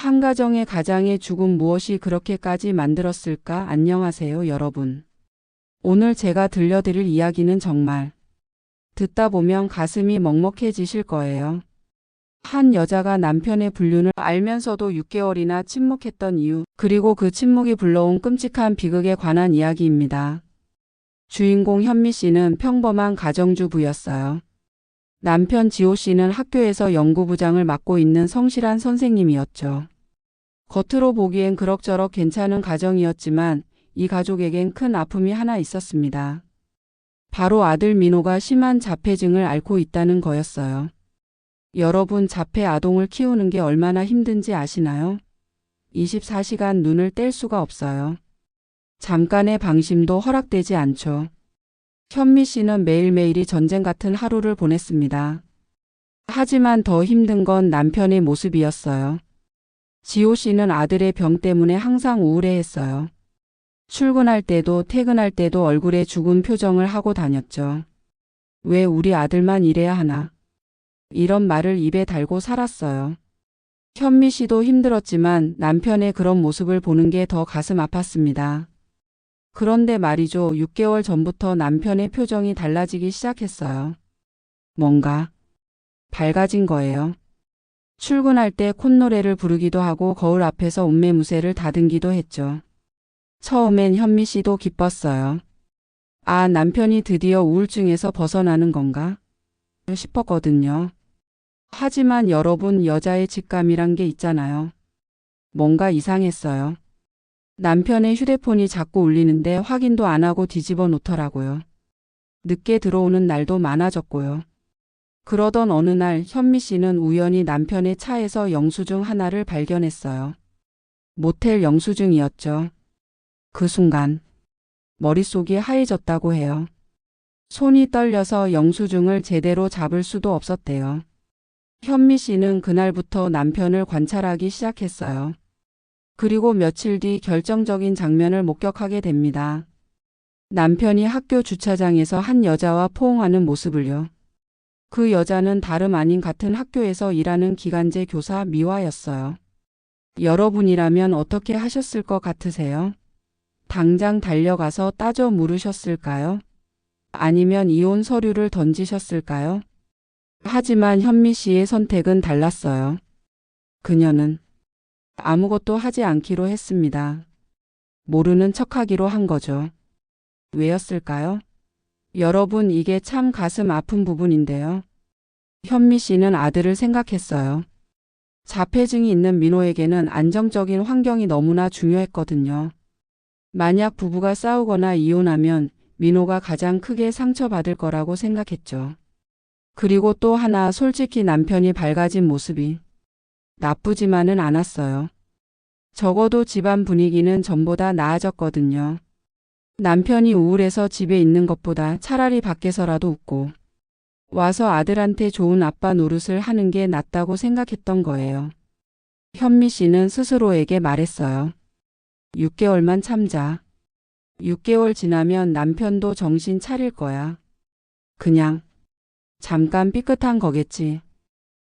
한 가정의 가장의 죽음 무엇이 그렇게까지 만들었을까? 안녕하세요, 여러분. 오늘 제가 들려드릴 이야기는 정말 듣다 보면 가슴이 먹먹해지실 거예요. 한 여자가 남편의 불륜을 알면서도 6개월이나 침묵했던 이유, 그리고 그 침묵이 불러온 끔찍한 비극에 관한 이야기입니다. 주인공 현미 씨는 평범한 가정주부였어요. 남편 지호 씨는 학교에서 연구부장을 맡고 있는 성실한 선생님이었죠. 겉으로 보기엔 그럭저럭 괜찮은 가정이었지만 이 가족에겐 큰 아픔이 하나 있었습니다. 바로 아들 민호가 심한 자폐증을 앓고 있다는 거였어요. 여러분, 자폐 아동을 키우는 게 얼마나 힘든지 아시나요? 24시간 눈을 뗄 수가 없어요. 잠깐의 방심도 허락되지 않죠. 현미 씨는 매일매일이 전쟁 같은 하루를 보냈습니다. 하지만 더 힘든 건 남편의 모습이었어요. 지호 씨는 아들의 병 때문에 항상 우울해했어요. 출근할 때도 퇴근할 때도 얼굴에 죽은 표정을 하고 다녔죠. 왜 우리 아들만 이래야 하나? 이런 말을 입에 달고 살았어요. 현미 씨도 힘들었지만 남편의 그런 모습을 보는 게 더 가슴 아팠습니다. 그런데 말이죠. 6개월 전부터 남편의 표정이 달라지기 시작했어요. 뭔가 밝아진 거예요. 출근할 때 콧노래를 부르기도 하고 거울 앞에서 옷매무새를 다듬기도 했죠. 처음엔 현미 씨도 기뻤어요. 아, 남편이 드디어 우울증에서 벗어나는 건가? 싶었거든요. 하지만 여러분, 여자의 직감이란 게 있잖아요. 뭔가 이상했어요. 남편의 휴대폰이 자꾸 울리는데 확인도 안 하고 뒤집어 놓더라고요. 늦게 들어오는 날도 많아졌고요. 그러던 어느 날 현미 씨는 우연히 남편의 차에서 영수증 하나를 발견했어요. 모텔 영수증이었죠. 그 순간 머릿속이 하얘졌다고 해요. 손이 떨려서 영수증을 제대로 잡을 수도 없었대요. 현미 씨는 그날부터 남편을 관찰하기 시작했어요. 그리고 며칠 뒤 결정적인 장면을 목격하게 됩니다. 남편이 학교 주차장에서 한 여자와 포옹하는 모습을요. 그 여자는 다름 아닌 같은 학교에서 일하는 기간제 교사 미화였어요. 여러분이라면 어떻게 하셨을 것 같으세요? 당장 달려가서 따져 물으셨을까요? 아니면 이혼 서류를 던지셨을까요? 하지만 현미 씨의 선택은 달랐어요. 그녀는 아무것도 하지 않기로 했습니다. 모르는 척하기로 한 거죠. 왜였을까요? 여러분, 이게 참 가슴 아픈 부분인데요. 현미 씨는 아들을 생각했어요. 자폐증이 있는 민호에게는 안정적인 환경이 너무나 중요했거든요. 만약 부부가 싸우거나 이혼하면 민호가 가장 크게 상처받을 거라고 생각했죠. 그리고 또 하나, 솔직히 남편이 밝아진 모습이 나쁘지만은 않았어요. 적어도 집안 분위기는 전보다 나아졌거든요. 남편이 우울해서 집에 있는 것보다 차라리 밖에서라도 웃고 와서 아들한테 좋은 아빠 노릇을 하는 게 낫다고 생각했던 거예요. 현미 씨는 스스로에게 말했어요. 6개월만 참자. 6개월 지나면 남편도 정신 차릴 거야. 그냥 잠깐 삐끗한 거겠지.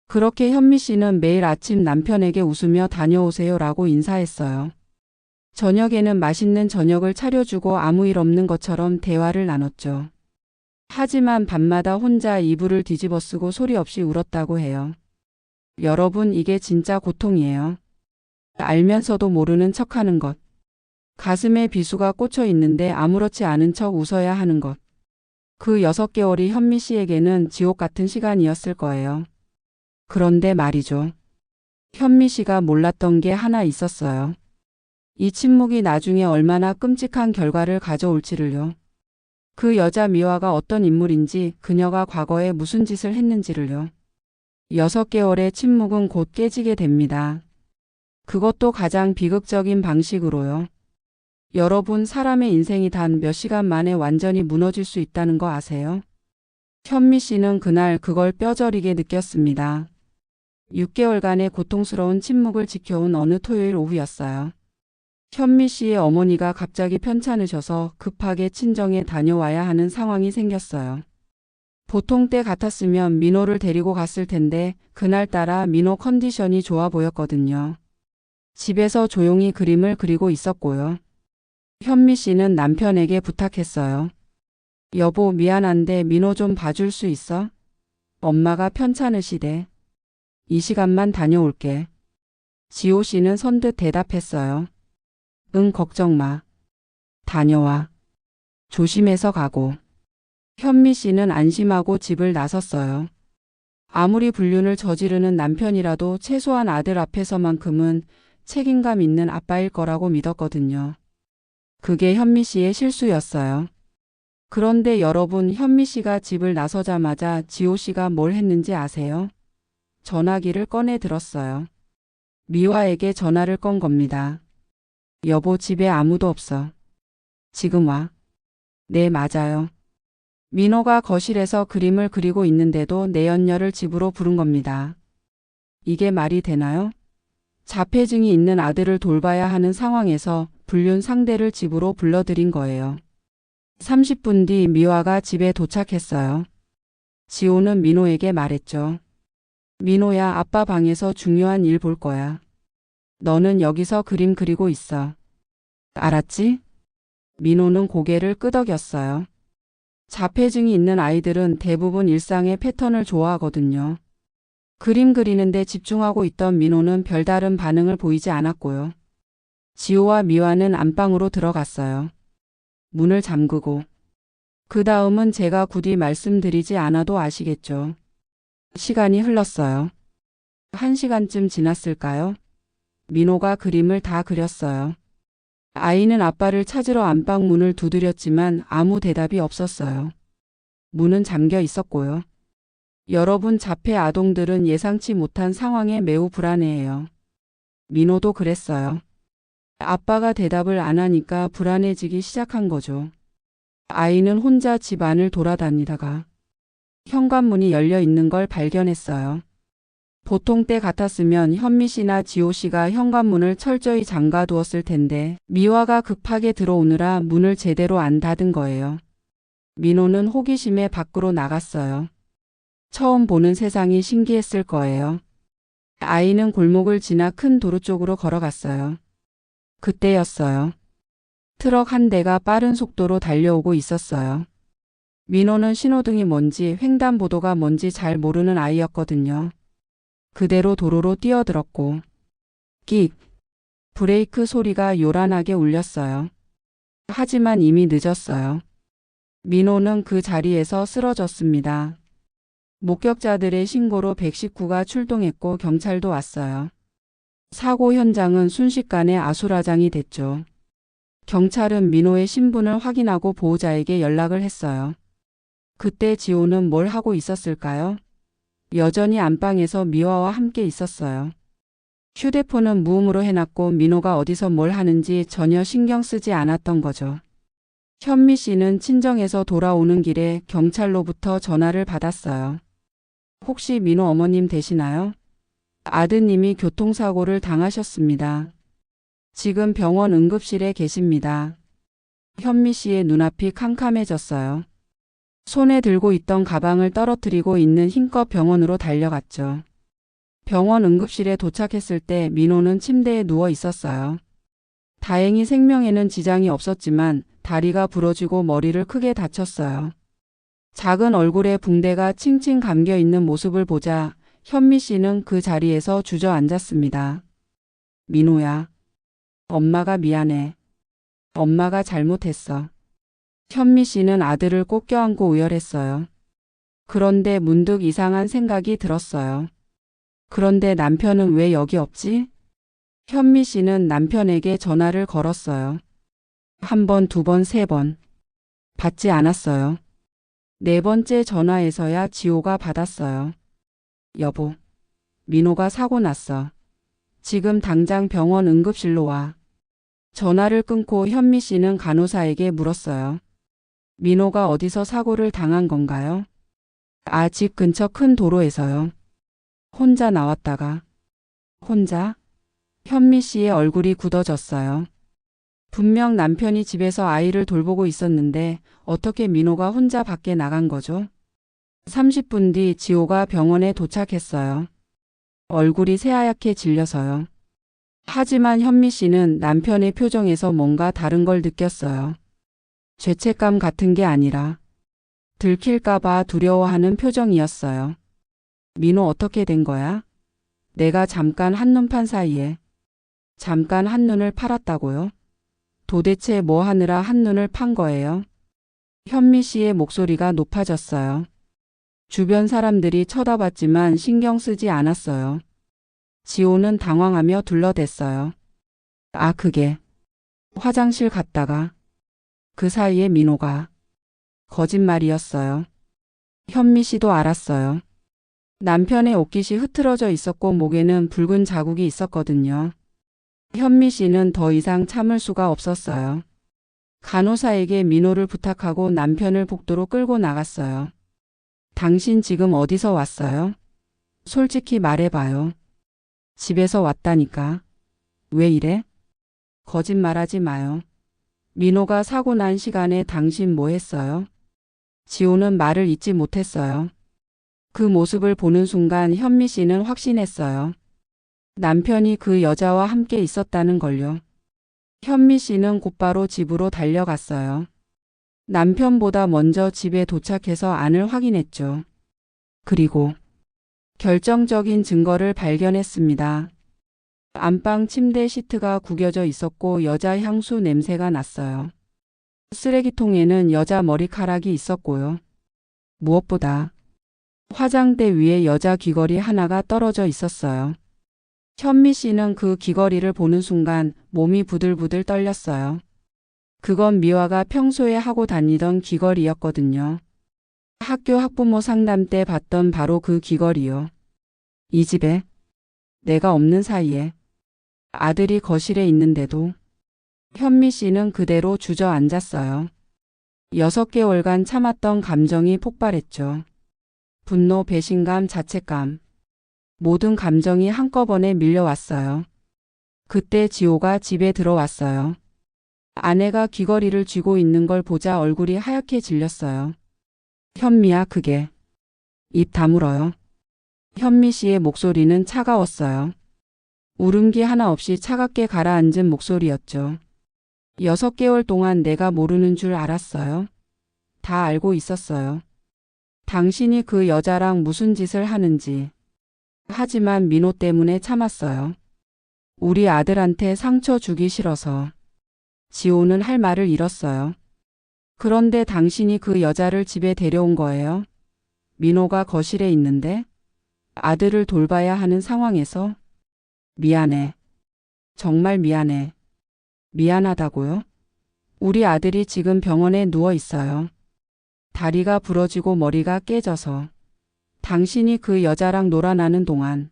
그렇게 현미 씨는 매일 아침 남편에게 웃으며 다녀오세요라고 인사했어요. 저녁에는 맛있는 저녁을 차려주고 아무 일 없는 것처럼 대화를 나눴죠. 하지만 밤마다 혼자 이불을 뒤집어 쓰고 소리 없이 울었다고 해요. 여러분, 이게 진짜 고통이에요. 알면서도 모르는 척하는 것. 가슴에 비수가 꽂혀 있는데 아무렇지 않은 척 웃어야 하는 것. 그 6개월이 현미 씨에게는 지옥 같은 시간이었을 거예요. 그런데 말이죠. 현미 씨가 몰랐던 게 하나 있었어요. 이 침묵이 나중에 얼마나 끔찍한 결과를 가져올지를요. 그 여자 미화가 어떤 인물인지, 그녀가 과거에 무슨 짓을 했는지를요. 6개월의 침묵은 곧 깨지게 됩니다. 그것도 가장 비극적인 방식으로요. 여러분, 사람의 인생이 단 몇 시간 만에 완전히 무너질 수 있다는 거 아세요? 현미 씨는 그날 그걸 뼈저리게 느꼈습니다. 6개월간의 고통스러운 침묵을 지켜온 어느 토요일 오후였어요. 현미 씨의 어머니가 갑자기 편찮으셔서 급하게 친정에 다녀와야 하는 상황이 생겼어요. 보통 때 같았으면 민호를 데리고 갔을 텐데 그날따라 민호 컨디션이 좋아 보였거든요. 집에서 조용히 그림을 그리고 있었고요. 현미 씨는 남편에게 부탁했어요. 여보, 미안한데 민호 좀 봐줄 수 있어? 엄마가 편찮으시대. 이 시간만 다녀올게. 지호 씨는 선뜻 대답했어요. 응, 걱정 마. 다녀와. 조심해서 가고. 현미 씨는 안심하고 집을 나섰어요. 아무리 불륜을 저지르는 남편이라도 최소한 아들 앞에서만큼은 책임감 있는 아빠일 거라고 믿었거든요. 그게 현미 씨의 실수였어요. 그런데 여러분, 현미 씨가 집을 나서자마자 지호 씨가 뭘 했는지 아세요? 전화기를 꺼내 들었어요. 미화에게 전화를 건 겁니다. 여보, 집에 아무도 없어. 지금 와. 네, 맞아요. 민호가 거실에서 그림을 그리고 있는데도 내연녀를 집으로 부른 겁니다. 이게 말이 되나요? 자폐증이 있는 아들을 돌봐야 하는 상황에서 불륜 상대를 집으로 불러들인 거예요. 30분 뒤 미화가 집에 도착했어요. 지호는 민호에게 말했죠. 민호야, 아빠 방에서 중요한 일 볼 거야. 너는 여기서 그림 그리고 있어. 알았지? 민호는 고개를 끄덕였어요. 자폐증이 있는 아이들은 대부분 일상의 패턴을 좋아하거든요. 그림 그리는데 집중하고 있던 민호는 별다른 반응을 보이지 않았고요. 지호와 미화는 안방으로 들어갔어요. 문을 잠그고. 그 다음은 제가 굳이 말씀드리지 않아도 아시겠죠. 시간이 흘렀어요. 1시간쯤 지났을까요? 민호가 그림을 다 그렸어요. 아이는 아빠를 찾으러 안방 문을 두드렸지만 아무 대답이 없었어요. 문은 잠겨 있었고요. 여러분, 자폐 아동들은 예상치 못한 상황에 매우 불안해해요. 민호도 그랬어요. 아빠가 대답을 안 하니까 불안해지기 시작한 거죠. 아이는 혼자 집 안을 돌아다니다가 현관문이 열려 있는 걸 발견했어요. 보통 때 같았으면 현미 씨나 지호 씨가 현관문을 철저히 잠가 두었을 텐데 미화가 급하게 들어오느라 문을 제대로 안 닫은 거예요. 민호는 호기심에 밖으로 나갔어요. 처음 보는 세상이 신기했을 거예요. 아이는 골목을 지나 큰 도로 쪽으로 걸어갔어요. 그때였어요. 트럭 한 대가 빠른 속도로 달려오고 있었어요. 민호는 신호등이 뭔지 횡단보도가 뭔지 잘 모르는 아이였거든요. 그대로 도로로 뛰어들었고 끽! 브레이크 소리가 요란하게 울렸어요. 하지만 이미 늦었어요. 민호는 그 자리에서 쓰러졌습니다. 목격자들의 신고로 119가 출동했고 경찰도 왔어요. 사고 현장은 순식간에 아수라장이 됐죠. 경찰은 민호의 신분을 확인하고 보호자에게 연락을 했어요. 그때 지호는 뭘 하고 있었을까요? 여전히 안방에서 미화와 함께 있었어요. 휴대폰은 무음으로 해놨고 민호가 어디서 뭘 하는지 전혀 신경 쓰지 않았던 거죠. 현미 씨는 친정에서 돌아오는 길에 경찰로부터 전화를 받았어요. 혹시 민호 어머님 되시나요? 아드님이 교통사고를 당하셨습니다. 지금 병원 응급실에 계십니다. 현미 씨의 눈앞이 캄캄해졌어요. 손에 들고 있던 가방을 떨어뜨리고 있는 힘껏 병원으로 달려갔죠. 병원 응급실에 도착했을 때 민호는 침대에 누워 있었어요. 다행히 생명에는 지장이 없었지만 다리가 부러지고 머리를 크게 다쳤어요. 작은 얼굴에 붕대가 칭칭 감겨 있는 모습을 보자 현미 씨는 그 자리에서 주저앉았습니다. 민호야. 엄마가 미안해. 엄마가 잘못했어. 현미 씨는 아들을 꼭 껴안고 의열했어요. 그런데 문득 이상한 생각이 들었어요. 그런데 남편은 왜 여기 없지? 현미 씨는 남편에게 전화를 걸었어요. 1번, 2번, 3번. 받지 않았어요. 4번째 전화에서야 지호가 받았어요. 여보, 민호가 사고 났어. 지금 당장 병원 응급실로 와. 전화를 끊고 현미 씨는 간호사에게 물었어요. 민호가 어디서 사고를 당한 건가요? 집 근처 큰 도로에서요. 혼자 나왔다가. 혼자? 현미 씨의 얼굴이 굳어졌어요. 분명 남편이 집에서 아이를 돌보고 있었는데 어떻게 민호가 혼자 밖에 나간 거죠? 30분 뒤 지호가 병원에 도착했어요. 얼굴이 새하얗게 질려서요. 하지만 현미 씨는 남편의 표정에서 뭔가 다른 걸 느꼈어요. 죄책감 같은 게 아니라 들킬까봐 두려워하는 표정이었어요. 민호 어떻게 된 거야? 내가 잠깐 한눈 판 사이에 잠깐 한눈을 팔았다고요? 도대체 뭐 하느라 한눈을 판 거예요? 현미 씨의 목소리가 높아졌어요. 주변 사람들이 쳐다봤지만 신경 쓰지 않았어요. 지호는 당황하며 둘러댔어요. 아, 그게 화장실 갔다가 그 사이에 민호가 거짓말이었어요. 현미 씨도 알았어요. 남편의 옷깃이 흐트러져 있었고 목에는 붉은 자국이 있었거든요. 현미 씨는 더 이상 참을 수가 없었어요. 간호사에게 민호를 부탁하고 남편을 복도로 끌고 나갔어요. 당신 지금 어디서 왔어요? 솔직히 말해봐요. 집에서 왔다니까. 왜 이래? 거짓말하지 마요. 민호가 사고 난 시간에 당신 뭐 했어요? 지호는 말을 잇지 못했어요. 그 모습을 보는 순간 현미 씨는 확신했어요. 남편이 그 여자와 함께 있었다는 걸요. 현미 씨는 곧바로 집으로 달려갔어요. 남편보다 먼저 집에 도착해서 안을 확인했죠. 그리고 결정적인 증거를 발견했습니다. 안방 침대 시트가 구겨져 있었고 여자 향수 냄새가 났어요. 쓰레기통에는 여자 머리카락이 있었고요. 무엇보다 화장대 위에 여자 귀걸이 하나가 떨어져 있었어요. 현미 씨는 그 귀걸이를 보는 순간 몸이 부들부들 떨렸어요. 그건 미화가 평소에 하고 다니던 귀걸이였거든요. 학교 학부모 상담 때 봤던 바로 그 귀걸이요. 이 집에 내가 없는 사이에 아들이 거실에 있는데도 현미 씨는 그대로 주저앉았어요. 6개월간 참았던 감정이 폭발했죠. 분노, 배신감, 자책감. 모든 감정이 한꺼번에 밀려왔어요. 그때 지호가 집에 들어왔어요. 아내가 귀걸이를 쥐고 있는 걸 보자 얼굴이 하얗게 질렸어요. 현미야, 그게. 입 다물어요. 현미 씨의 목소리는 차가웠어요. 울음기 하나 없이 차갑게 가라앉은 목소리였죠. 6개월 동안 내가 모르는 줄 알았어요. 다 알고 있었어요. 당신이 그 여자랑 무슨 짓을 하는지. 하지만 민호 때문에 참았어요. 우리 아들한테 상처 주기 싫어서. 지호는 할 말을 잃었어요. 그런데 당신이 그 여자를 집에 데려온 거예요. 민호가 거실에 있는데 아들을 돌봐야 하는 상황에서. 미안해. 정말 미안해. 미안하다고요? 우리 아들이 지금 병원에 누워 있어요. 다리가 부러지고 머리가 깨져서. 당신이 그 여자랑 놀아나는 동안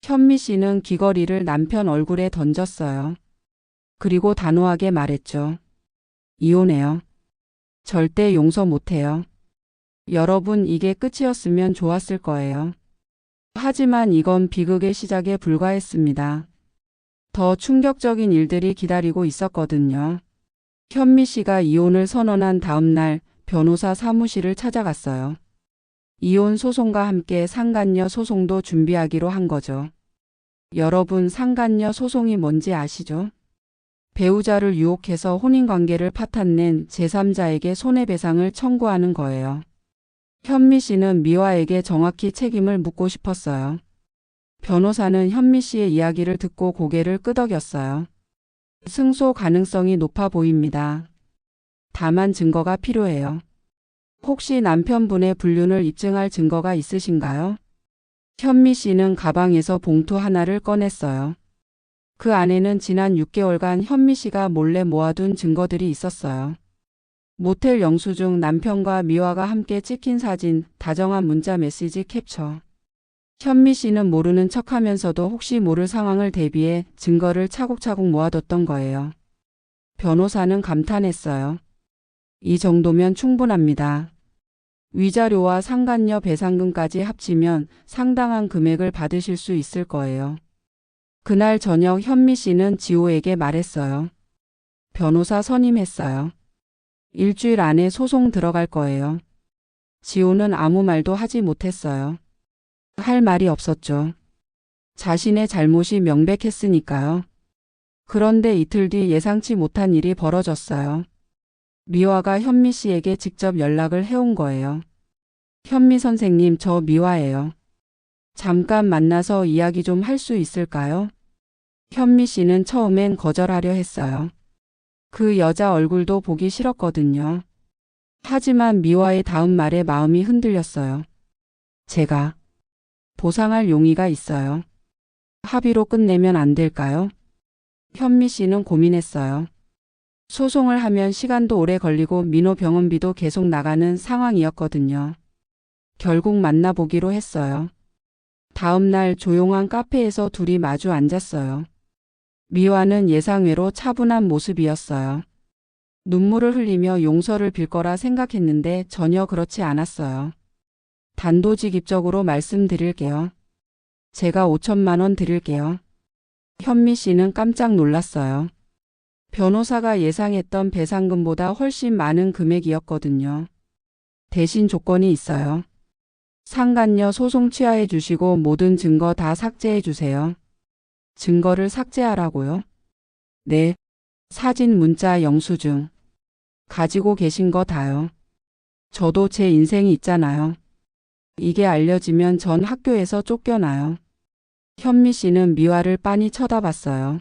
현미 씨는 귀걸이를 남편 얼굴에 던졌어요. 그리고 단호하게 말했죠. 이혼해요. 절대 용서 못해요. 여러분, 이게 끝이었으면 좋았을 거예요. 하지만 이건 비극의 시작에 불과했습니다. 더 충격적인 일들이 기다리고 있었거든요. 현미 씨가 이혼을 선언한 다음 날 변호사 사무실을 찾아갔어요. 이혼 소송과 함께 상간녀 소송도 준비하기로 한 거죠. 여러분, 상간녀 소송이 뭔지 아시죠? 배우자를 유혹해서 혼인관계를 파탄낸 제3자에게 손해배상을 청구하는 거예요. 현미 씨는 미화에게 정확히 책임을 묻고 싶었어요. 변호사는 현미 씨의 이야기를 듣고 고개를 끄덕였어요. 승소 가능성이 높아 보입니다. 다만 증거가 필요해요. 혹시 남편분의 불륜을 입증할 증거가 있으신가요? 현미 씨는 가방에서 봉투 하나를 꺼냈어요. 그 안에는 지난 6개월간 현미 씨가 몰래 모아둔 증거들이 있었어요. 모텔 영수증, 남편과 미화가 함께 찍힌 사진, 다정한 문자 메시지 캡처. 현미 씨는 모르는 척하면서도 혹시 모를 상황을 대비해 증거를 차곡차곡 모아뒀던 거예요. 변호사는 감탄했어요. 이 정도면 충분합니다. 위자료와 상간녀 배상금까지 합치면 상당한 금액을 받으실 수 있을 거예요. 그날 저녁 현미 씨는 지호에게 말했어요. 변호사 선임했어요. 일주일 안에 소송 들어갈 거예요. 지호는 아무 말도 하지 못했어요. 할 말이 없었죠. 자신의 잘못이 명백했으니까요. 그런데 이틀 뒤 예상치 못한 일이 벌어졌어요. 미화가 현미 씨에게 직접 연락을 해온 거예요. 현미 선생님, 저 미화예요. 잠깐 만나서 이야기 좀 할 수 있을까요? 현미 씨는 처음엔 거절하려 했어요. 그 여자 얼굴도 보기 싫었거든요. 하지만 미화의 다음 말에 마음이 흔들렸어요. 제가 보상할 용의가 있어요. 합의로 끝내면 안 될까요? 현미 씨는 고민했어요. 소송을 하면 시간도 오래 걸리고 민호 병원비도 계속 나가는 상황이었거든요. 결국 만나보기로 했어요. 다음 날 조용한 카페에서 둘이 마주 앉았어요. 미화는 예상외로 차분한 모습이었어요. 눈물을 흘리며 용서를 빌 거라 생각했는데 전혀 그렇지 않았어요. 단도직입적으로 말씀드릴게요. 제가 5천만 원 드릴게요. 현미 씨는 깜짝 놀랐어요. 변호사가 예상했던 배상금보다 훨씬 많은 금액이었거든요. 대신 조건이 있어요. 상간녀 소송 취하해 주시고 모든 증거 다 삭제해 주세요. 증거를 삭제하라고요? 네. 사진, 문자, 영수증. 가지고 계신 거 다요. 저도 제 인생이 있잖아요. 이게 알려지면 전 학교에서 쫓겨나요. 현미 씨는 미화를 빤히 쳐다봤어요.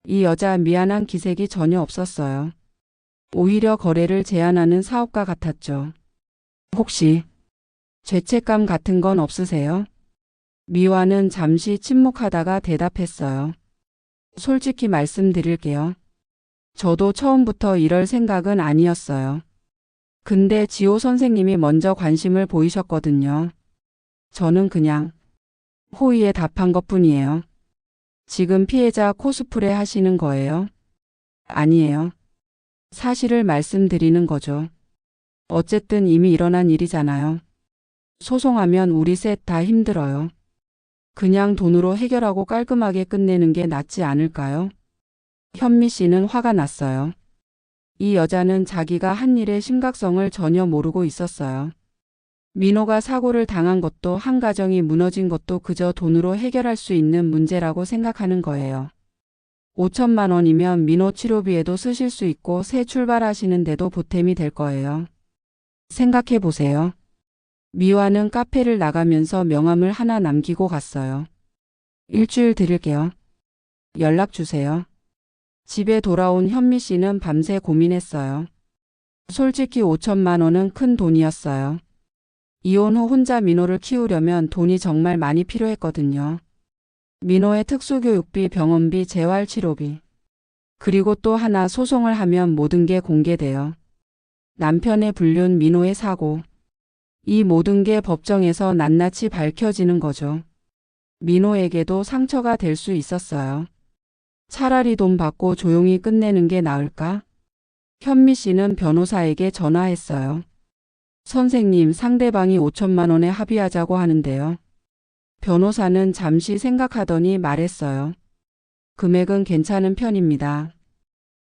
이 여자 미안한 기색이 전혀 없었어요. 오히려 거래를 제안하는 사업가 같았죠. 혹시 죄책감 같은 건 없으세요? 미화는 잠시 침묵하다가 대답했어요. 솔직히 말씀드릴게요. 저도 처음부터 이럴 생각은 아니었어요. 근데 지호 선생님이 먼저 관심을 보이셨거든요. 저는 그냥 호의에 답한 것뿐이에요. 지금 피해자 코스프레 하시는 거예요? 아니에요. 사실을 말씀드리는 거죠. 어쨌든 이미 일어난 일이잖아요. 소송하면 우리 셋 다 힘들어요. 그냥 돈으로 해결하고 깔끔하게 끝내는 게 낫지 않을까요? 현미 씨는 화가 났어요. 이 여자는 자기가 한 일의 심각성을 전혀 모르고 있었어요. 민호가 사고를 당한 것도 한 가정이 무너진 것도 그저 돈으로 해결할 수 있는 문제라고 생각하는 거예요. 5천만 원이면 민호 치료비에도 쓰실 수 있고 새 출발하시는데도 보탬이 될 거예요. 생각해 보세요. 미화는 카페를 나가면서 명함을 하나 남기고 갔어요. 일주일 드릴게요. 연락 주세요. 집에 돌아온 현미 씨는 밤새 고민했어요. 솔직히 5천만 원은 큰 돈이었어요. 이혼 후 혼자 민호를 키우려면 돈이 정말 많이 필요했거든요. 민호의 특수교육비, 병원비, 재활치료비. 그리고 또 하나 소송을 하면 모든 게 공개돼요. 남편의 불륜, 민호의 사고. 이 모든 게 법정에서 낱낱이 밝혀지는 거죠. 민호에게도 상처가 될 수 있었어요. 차라리 돈 받고 조용히 끝내는 게 나을까? 현미 씨는 변호사에게 전화했어요. 선생님, 상대방이 5천만 원에 합의하자고 하는데요. 변호사는 잠시 생각하더니 말했어요. 금액은 괜찮은 편입니다.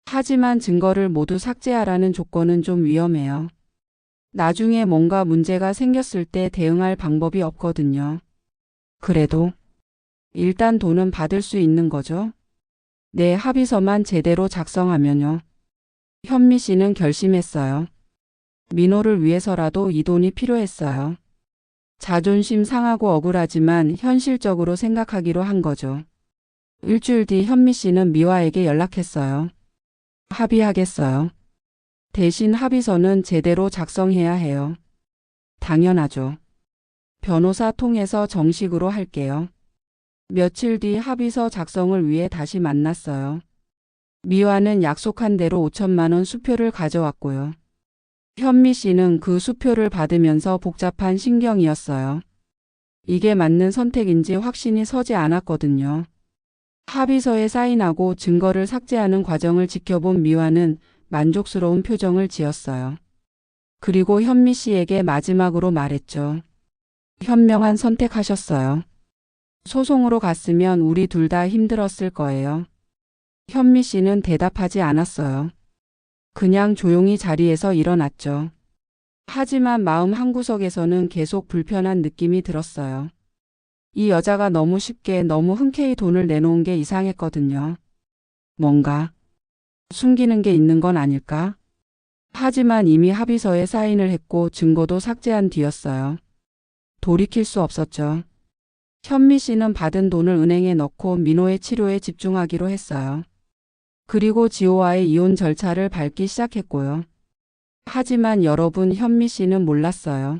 하지만 증거를 모두 삭제하라는 조건은 좀 위험해요. 나중에 뭔가 문제가 생겼을 때 대응할 방법이 없거든요. 그래도 일단 돈은 받을 수 있는 거죠? 네, 합의서만 제대로 작성하면요. 현미 씨는 결심했어요. 민호를 위해서라도 이 돈이 필요했어요. 자존심 상하고 억울하지만 현실적으로 생각하기로 한 거죠. 일주일 뒤 현미 씨는 미화에게 연락했어요. 합의하겠어요. 대신 합의서는 제대로 작성해야 해요. 당연하죠. 변호사 통해서 정식으로 할게요. 며칠 뒤 합의서 작성을 위해 다시 만났어요. 미화는 약속한 대로 5천만 원 수표를 가져왔고요. 현미 씨는 그 수표를 받으면서 복잡한 심경이었어요. 이게 맞는 선택인지 확신이 서지 않았거든요. 합의서에 사인하고 증거를 삭제하는 과정을 지켜본 미화는 만족스러운 표정을 지었어요. 그리고 현미 씨에게 마지막으로 말했죠. 현명한 선택하셨어요. 소송으로 갔으면 우리 둘 다 힘들었을 거예요. 현미 씨는 대답하지 않았어요. 그냥 조용히 자리에서 일어났죠. 하지만 마음 한구석에서는 계속 불편한 느낌이 들었어요. 이 여자가 너무 쉽게 너무 흔쾌히 돈을 내놓은 게 이상했거든요. 뭔가 숨기는 게 있는 건 아닐까? 하지만 이미 합의서에 사인을 했고 증거도 삭제한 뒤였어요. 돌이킬 수 없었죠. 현미 씨는 받은 돈을 은행에 넣고 민호의 치료에 집중하기로 했어요. 그리고 지호와의 이혼 절차를 밟기 시작했고요. 하지만 여러분, 현미 씨는 몰랐어요.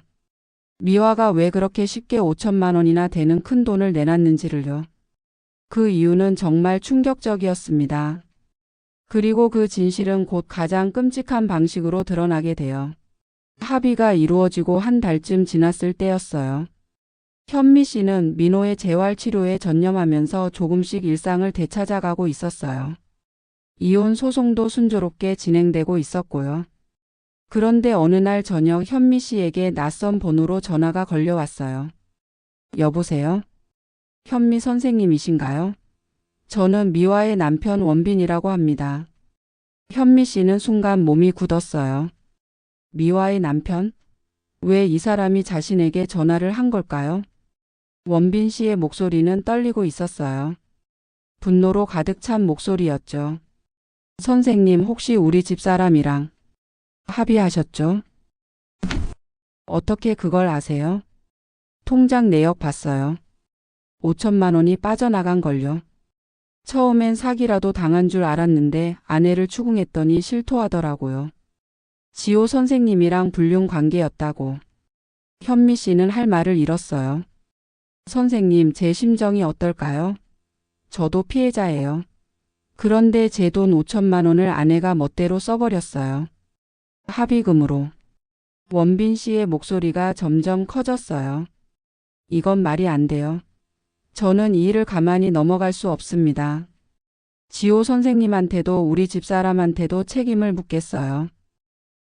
미화가 왜 그렇게 쉽게 5천만 원이나 되는 큰 돈을 내놨는지를요. 그 이유는 정말 충격적이었습니다. 그리고 그 진실은 곧 가장 끔찍한 방식으로 드러나게 돼요. 합의가 이루어지고 한 달쯤 지났을 때였어요. 현미 씨는 민호의 재활치료에 전념하면서 조금씩 일상을 되찾아가고 있었어요. 이혼 소송도 순조롭게 진행되고 있었고요. 그런데 어느 날 저녁 현미 씨에게 낯선 번호로 전화가 걸려왔어요. 여보세요? 현미 선생님이신가요? 저는 미화의 남편 원빈이라고 합니다. 현미 씨는 순간 몸이 굳었어요. 미화의 남편? 왜 이 사람이 자신에게 전화를 한 걸까요? 원빈 씨의 목소리는 떨리고 있었어요. 분노로 가득 찬 목소리였죠. 선생님, 혹시 우리 집사람이랑 합의하셨죠? 어떻게 그걸 아세요? 통장 내역 봤어요. 5천만 원이 빠져나간 걸요. 처음엔 사기라도 당한 줄 알았는데 아내를 추궁했더니 실토하더라고요. 지호 선생님이랑 불륜 관계였다고. 현미 씨는 할 말을 잃었어요. 선생님, 제 심정이 어떨까요? 저도 피해자예요. 그런데 제 돈 5천만 원을 아내가 멋대로 써버렸어요. 합의금으로. 원빈 씨의 목소리가 점점 커졌어요. 이건 말이 안 돼요. 저는 이 일을 가만히 넘어갈 수 없습니다. 지호 선생님한테도 우리 집사람한테도 책임을 묻겠어요.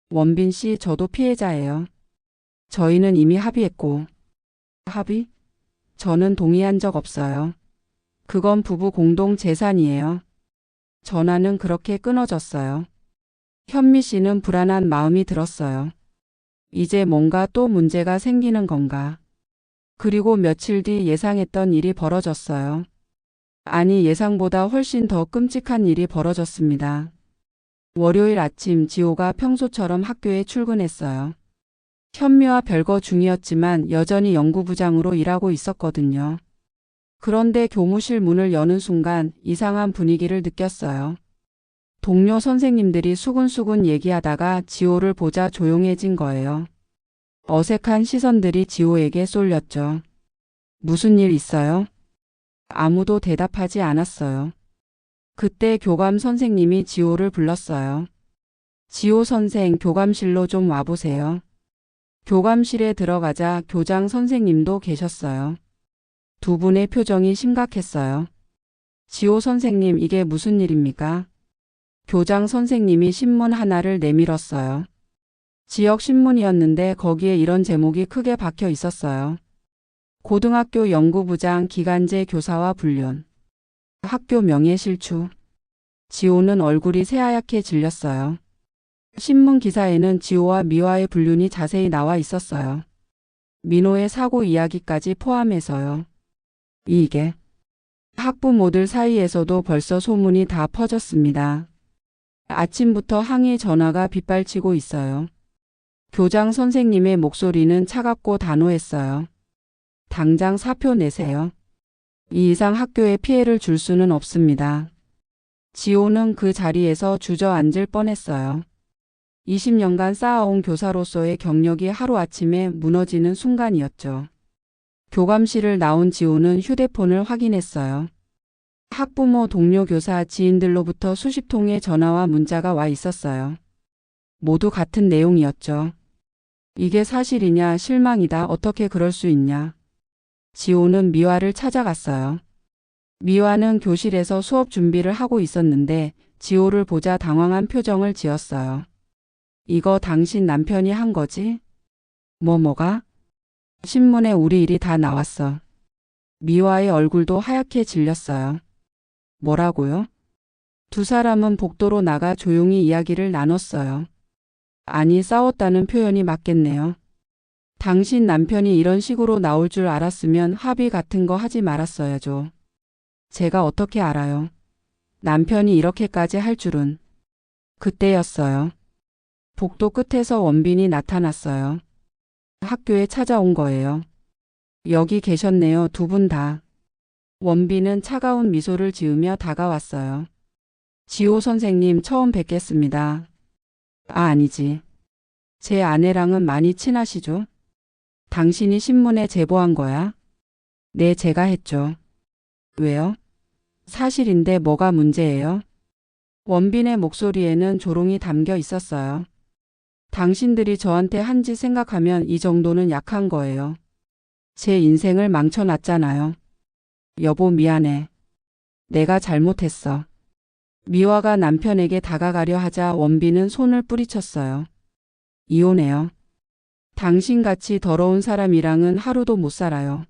원빈 씨, 저도 피해자예요. 저희는 이미 합의했고. 합의? 저는 동의한 적 없어요. 그건 부부 공동 재산이에요. 전화는 그렇게 끊어졌어요. 현미 씨는 불안한 마음이 들었어요. 이제 뭔가 또 문제가 생기는 건가. 그리고 며칠 뒤 예상했던 일이 벌어졌어요. 아니, 예상보다 훨씬 더 끔찍한 일이 벌어졌습니다. 월요일 아침 지호가 평소처럼 학교에 출근했어요. 현미와 별거 중이었지만 여전히 연구부장으로 일하고 있었거든요. 그런데 교무실 문을 여는 순간 이상한 분위기를 느꼈어요. 동료 선생님들이 수근수근 얘기하다가 지호를 보자 조용해진 거예요. 어색한 시선들이 지호에게 쏠렸죠. 무슨 일 있어요? 아무도 대답하지 않았어요. 그때 교감 선생님이 지호를 불렀어요. 지호 선생, 교감실로 좀 와보세요. 교감실에 들어가자 교장 선생님도 계셨어요. 두 분의 표정이 심각했어요. 지호 선생님, 이게 무슨 일입니까? 교장 선생님이 신문 하나를 내밀었어요. 지역 신문이었는데 거기에 이런 제목이 크게 박혀 있었어요. 고등학교 연구부장 기간제 교사와 불륜. 학교 명예 실추. 지호는 얼굴이 새하얗게 질렸어요. 신문 기사에는 지호와 미화의 불륜이 자세히 나와 있었어요. 민호의 사고 이야기까지 포함해서요. 이게 학부모들 사이에서도 벌써 소문이 다 퍼졌습니다. 아침부터 항의 전화가 빗발치고 있어요. 교장 선생님의 목소리는 차갑고 단호했어요. 당장 사표 내세요. 이 이상 학교에 피해를 줄 수는 없습니다. 지호는 그 자리에서 주저앉을 뻔했어요. 20년간 쌓아온 교사로서의 경력이 하루아침에 무너지는 순간이었죠. 교감실을 나온 지호는 휴대폰을 확인했어요. 학부모, 동료 교사, 지인들로부터 수십 통의 전화와 문자가 와 있었어요. 모두 같은 내용이었죠. 이게 사실이냐, 실망이다, 어떻게 그럴 수 있냐. 지호는 미화를 찾아갔어요. 미화는 교실에서 수업 준비를 하고 있었는데 지호를 보자 당황한 표정을 지었어요. 이거 당신 남편이 한 거지? 뭐가? 신문에 우리 일이 다 나왔어. 미화의 얼굴도 하얗게 질렸어요. 뭐라고요? 두 사람은 복도로 나가 조용히 이야기를 나눴어요. 아니, 싸웠다는 표현이 맞겠네요. 당신 남편이 이런 식으로 나올 줄 알았으면 합의 같은 거 하지 말았어야죠. 제가 어떻게 알아요? 남편이 이렇게까지 할 줄은. 그때였어요. 복도 끝에서 원빈이 나타났어요. 학교에 찾아온 거예요. 여기 계셨네요, 두 분 다. 원빈은 차가운 미소를 지으며 다가왔어요. 지호 선생님 처음 뵙겠습니다. 아니지. 제 아내랑은 많이 친하시죠? 당신이 신문에 제보한 거야? 네, 제가 했죠. 왜요? 사실인데 뭐가 문제예요? 원빈의 목소리에는 조롱이 담겨 있었어요. 당신들이 저한테 한 짓 생각하면 이 정도는 약한 거예요. 제 인생을 망쳐놨잖아요. 여보, 미안해. 내가 잘못했어. 미화가 남편에게 다가가려 하자 원빈은 손을 뿌리쳤어요. 이혼해요. 당신같이 더러운 사람이랑은 하루도 못 살아요.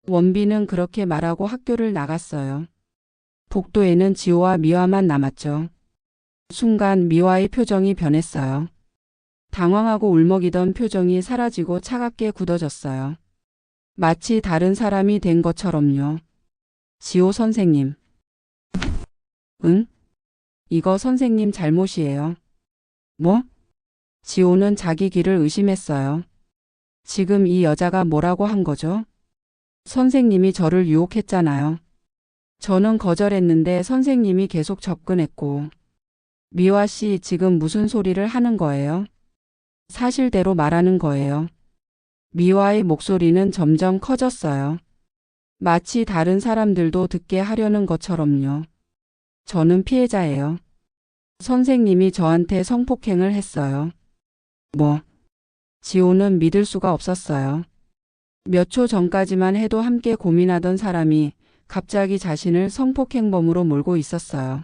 원빈은 그렇게 말하고 학교를 나갔어요. 복도에는 지호와 미화만 남았죠. 순간 미화의 표정이 변했어요. 당황하고 울먹이던 표정이 사라지고 차갑게 굳어졌어요. 마치 다른 사람이 된 것처럼요. 지호 선생님. 응? 이거 선생님 잘못이에요. 뭐? 지호는 자기 귀를 의심했어요. 지금 이 여자가 뭐라고 한 거죠? 선생님이 저를 유혹했잖아요. 저는 거절했는데 선생님이 계속 접근했고. 미화 씨, 지금 무슨 소리를 하는 거예요? 사실대로 말하는 거예요. 미화의 목소리는 점점 커졌어요. 마치 다른 사람들도 듣게 하려는 것처럼요. 저는 피해자예요. 선생님이 저한테 성폭행을 했어요. 뭐? 지호는 믿을 수가 없었어요. 몇 초 전까지만 해도 함께 고민하던 사람이 갑자기 자신을 성폭행범으로 몰고 있었어요.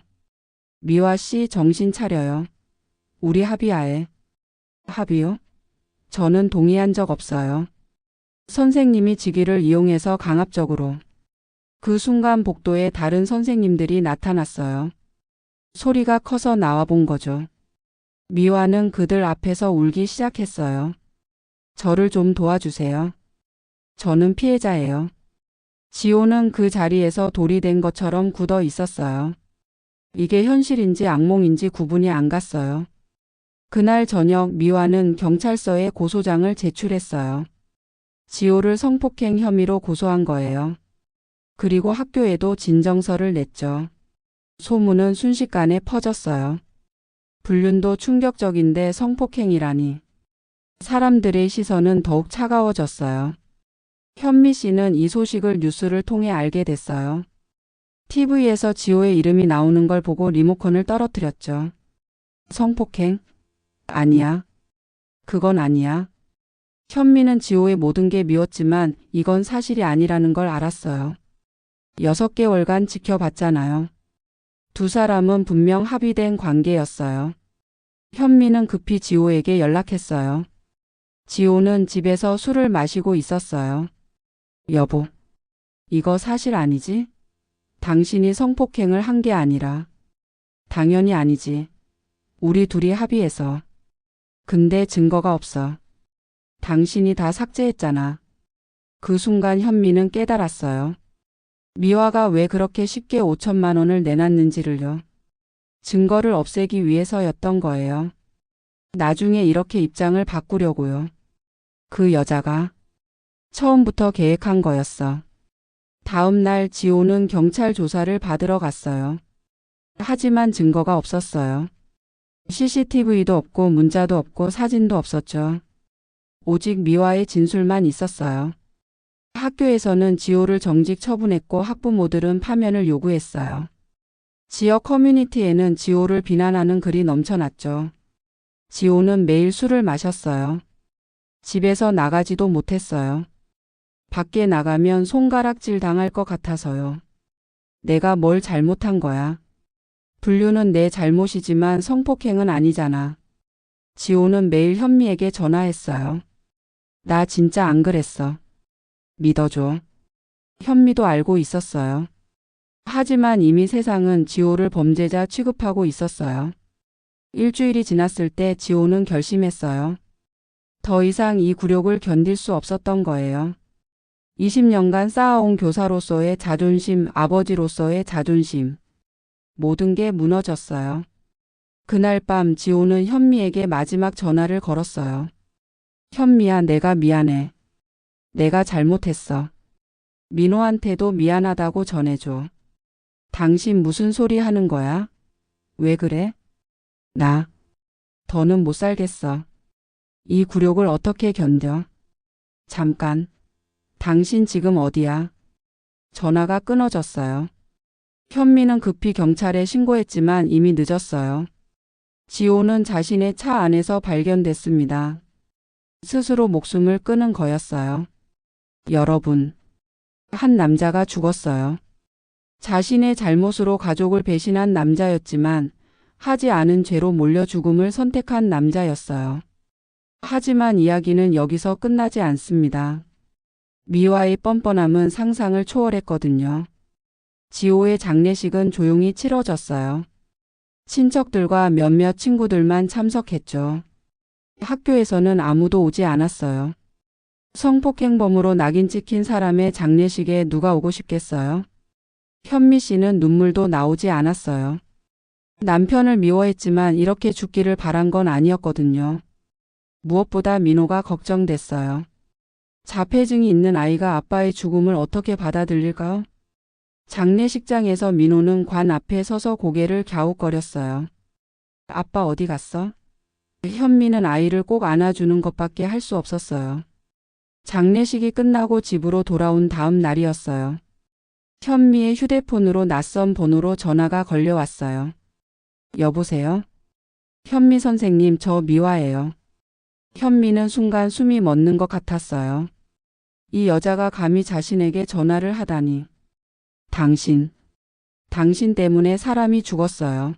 미화 씨, 정신 차려요. 우리 합의하에. 합의요? 저는 동의한 적 없어요. 선생님이 직위를 이용해서 강압적으로. 그 순간 복도에 다른 선생님들이 나타났어요. 소리가 커서 나와본 거죠. 미화는 그들 앞에서 울기 시작했어요. 저를 좀 도와주세요. 저는 피해자예요. 지호는 그 자리에서 돌이 된 것처럼 굳어 있었어요. 이게 현실인지 악몽인지 구분이 안 갔어요. 그날 저녁 미화는 경찰서에 고소장을 제출했어요. 지호를 성폭행 혐의로 고소한 거예요. 그리고 학교에도 진정서를 냈죠. 소문은 순식간에 퍼졌어요. 불륜도 충격적인데 성폭행이라니. 사람들의 시선은 더욱 차가워졌어요. 현미 씨는 이 소식을 뉴스를 통해 알게 됐어요. TV에서 지호의 이름이 나오는 걸 보고 리모컨을 떨어뜨렸죠. 성폭행? 아니야. 그건 아니야. 현미는 지호의 모든 게 미웠지만 이건 사실이 아니라는 걸 알았어요. 6개월간 지켜봤잖아요. 두 사람은 분명 합의된 관계였어요. 현미는 급히 지호에게 연락했어요. 지호는 집에서 술을 마시고 있었어요. 여보, 이거 사실 아니지? 당신이 성폭행을 한 게 아니라. 당연히 아니지. 우리 둘이 합의해서. 근데 증거가 없어. 당신이 다 삭제했잖아. 그 순간 현미는 깨달았어요. 미화가 왜 그렇게 쉽게 5천만 원을 내놨는지를요. 증거를 없애기 위해서였던 거예요. 나중에 이렇게 입장을 바꾸려고요. 그 여자가 처음부터 계획한 거였어. 다음 날 지호는 경찰 조사를 받으러 갔어요. 하지만 증거가 없었어요. CCTV도 없고 문자도 없고 사진도 없었죠. 오직 미화의 진술만 있었어요. 학교에서는 지호를 정직 처분했고 학부모들은 파면을 요구했어요. 지역 커뮤니티에는 지호를 비난하는 글이 넘쳐났죠. 지호는 매일 술을 마셨어요. 집에서 나가지도 못했어요. 밖에 나가면 손가락질 당할 것 같아서요. 내가 뭘 잘못한 거야. 불륜은 내 잘못이지만 성폭행은 아니잖아. 지호는 매일 현미에게 전화했어요. 나 진짜 안 그랬어. 믿어줘. 현미도 알고 있었어요. 하지만 이미 세상은 지호를 범죄자 취급하고 있었어요. 일주일이 지났을 때 지호는 결심했어요. 더 이상 이 굴욕을 견딜 수 없었던 거예요. 20년간 쌓아온 교사로서의 자존심, 아버지로서의 자존심. 모든 게 무너졌어요. 그날 밤 지호는 현미에게 마지막 전화를 걸었어요. 현미야, 내가 미안해. 내가 잘못했어. 민호한테도 미안하다고 전해줘. 당신 무슨 소리 하는 거야? 왜 그래? 나 더는 못 살겠어. 이 굴욕을 어떻게 견뎌? 잠깐. 당신 지금 어디야? 전화가 끊어졌어요. 현미는 급히 경찰에 신고했지만 이미 늦었어요. 지호는 자신의 차 안에서 발견됐습니다. 스스로 목숨을 끊은 거였어요. 여러분, 한 남자가 죽었어요. 자신의 잘못으로 가족을 배신한 남자였지만 하지 않은 죄로 몰려 죽음을 선택한 남자였어요. 하지만 이야기는 여기서 끝나지 않습니다. 미화의 뻔뻔함은 상상을 초월했거든요. 지호의 장례식은 조용히 치러졌어요. 친척들과 몇몇 친구들만 참석했죠. 학교에서는 아무도 오지 않았어요. 성폭행범으로 낙인 찍힌 사람의 장례식에 누가 오고 싶겠어요? 현미 씨는 눈물도 나오지 않았어요. 남편을 미워했지만 이렇게 죽기를 바란 건 아니었거든요. 무엇보다 민호가 걱정됐어요. 자폐증이 있는 아이가 아빠의 죽음을 어떻게 받아들일까요? 장례식장에서 민호는 관 앞에 서서 고개를 갸웃거렸어요. 아빠 어디 갔어? 현미는 아이를 꼭 안아주는 것밖에 할 수 없었어요. 장례식이 끝나고 집으로 돌아온 다음 날이었어요. 현미의 휴대폰으로 낯선 번호로 전화가 걸려왔어요. 여보세요? 현미 선생님, 저 미화예요. 현미는 순간 숨이 멎는 것 같았어요. 이 여자가 감히 자신에게 전화를 하다니. 당신 때문에 사람이 죽었어요.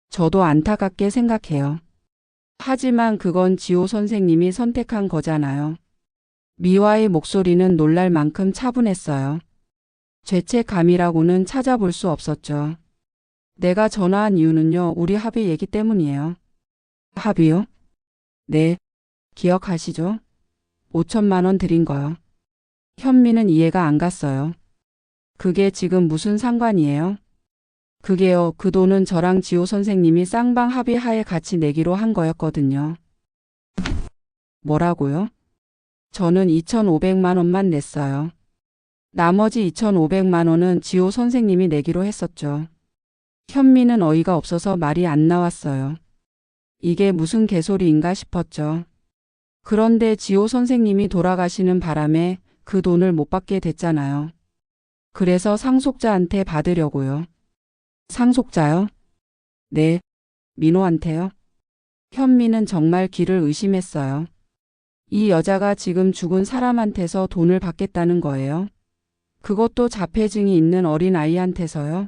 저도 안타깝게 생각해요. 하지만 그건 지호 선생님이 선택한 거잖아요. 미화의 목소리는 놀랄 만큼 차분했어요. 죄책감이라고는 찾아볼 수 없었죠. 내가 전화한 이유는요, 우리 합의 얘기 때문이에요. 합의요? 네, 기억하시죠? 5천만 원 드린 거요. 현미는 이해가 안 갔어요. 그게 지금 무슨 상관이에요? 그게요, 그 돈은 저랑 지호 선생님이 쌍방 합의하에 같이 내기로 한 거였거든요. 뭐라고요? 저는 2,500만 원만 냈어요. 나머지 2,500만 원은 지호 선생님이 내기로 했었죠. 현미는 어이가 없어서 말이 안 나왔어요. 이게 무슨 개소리인가 싶었죠. 그런데 지호 선생님이 돌아가시는 바람에 그 돈을 못 받게 됐잖아요. 그래서 상속자한테 받으려고요. 상속자요? 네, 민호한테요. 현미는 정말 귀를 의심했어요. 이 여자가 지금 죽은 사람한테서 돈을 받겠다는 거예요. 그것도 자폐증이 있는 어린 아이한테서요.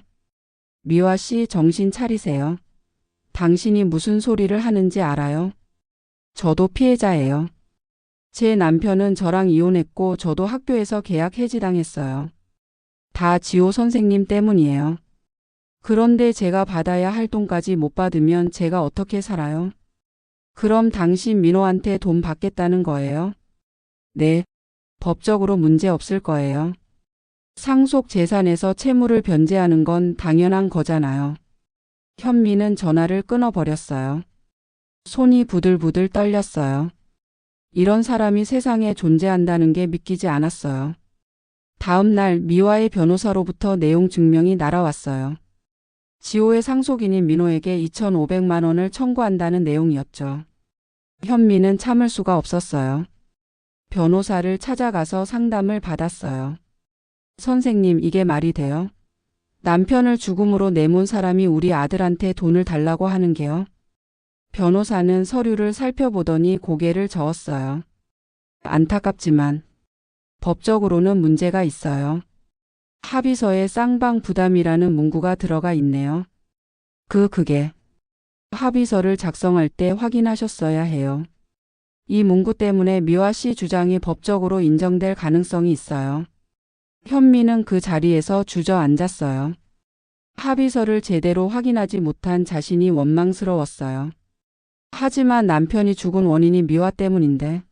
미화 씨, 정신 차리세요. 당신이 무슨 소리를 하는지 알아요? 저도 피해자예요. 제 남편은 저랑 이혼했고 저도 학교에서 계약 해지당했어요. 다 지호 선생님 때문이에요. 그런데 제가 받아야 할 돈까지 못 받으면 제가 어떻게 살아요? 그럼 당신 민호한테 돈 받겠다는 거예요? 네, 법적으로 문제 없을 거예요. 상속 재산에서 채무를 변제하는 건 당연한 거잖아요. 현미는 전화를 끊어버렸어요. 손이 부들부들 떨렸어요. 이런 사람이 세상에 존재한다는 게 믿기지 않았어요. 다음 날 미화의 변호사로부터 내용 증명이 날아왔어요. 지호의 상속인인 민호에게 2,500만 원을 청구한다는 내용이었죠. 현미는 참을 수가 없었어요. 변호사를 찾아가서 상담을 받았어요. 선생님, 이게 말이 돼요? 남편을 죽음으로 내몬 사람이 우리 아들한테 돈을 달라고 하는 게요? 변호사는 서류를 살펴보더니 고개를 저었어요. 안타깝지만 법적으로는 문제가 있어요. 합의서에 쌍방 부담이라는 문구가 들어가 있네요. 그게 합의서를 작성할 때 확인하셨어야 해요. 이 문구 때문에 미화 씨 주장이 법적으로 인정될 가능성이 있어요. 현미는 그 자리에서 주저앉았어요. 합의서를 제대로 확인하지 못한 자신이 원망스러웠어요. 하지만 남편이 죽은 원인이 미화 때문인데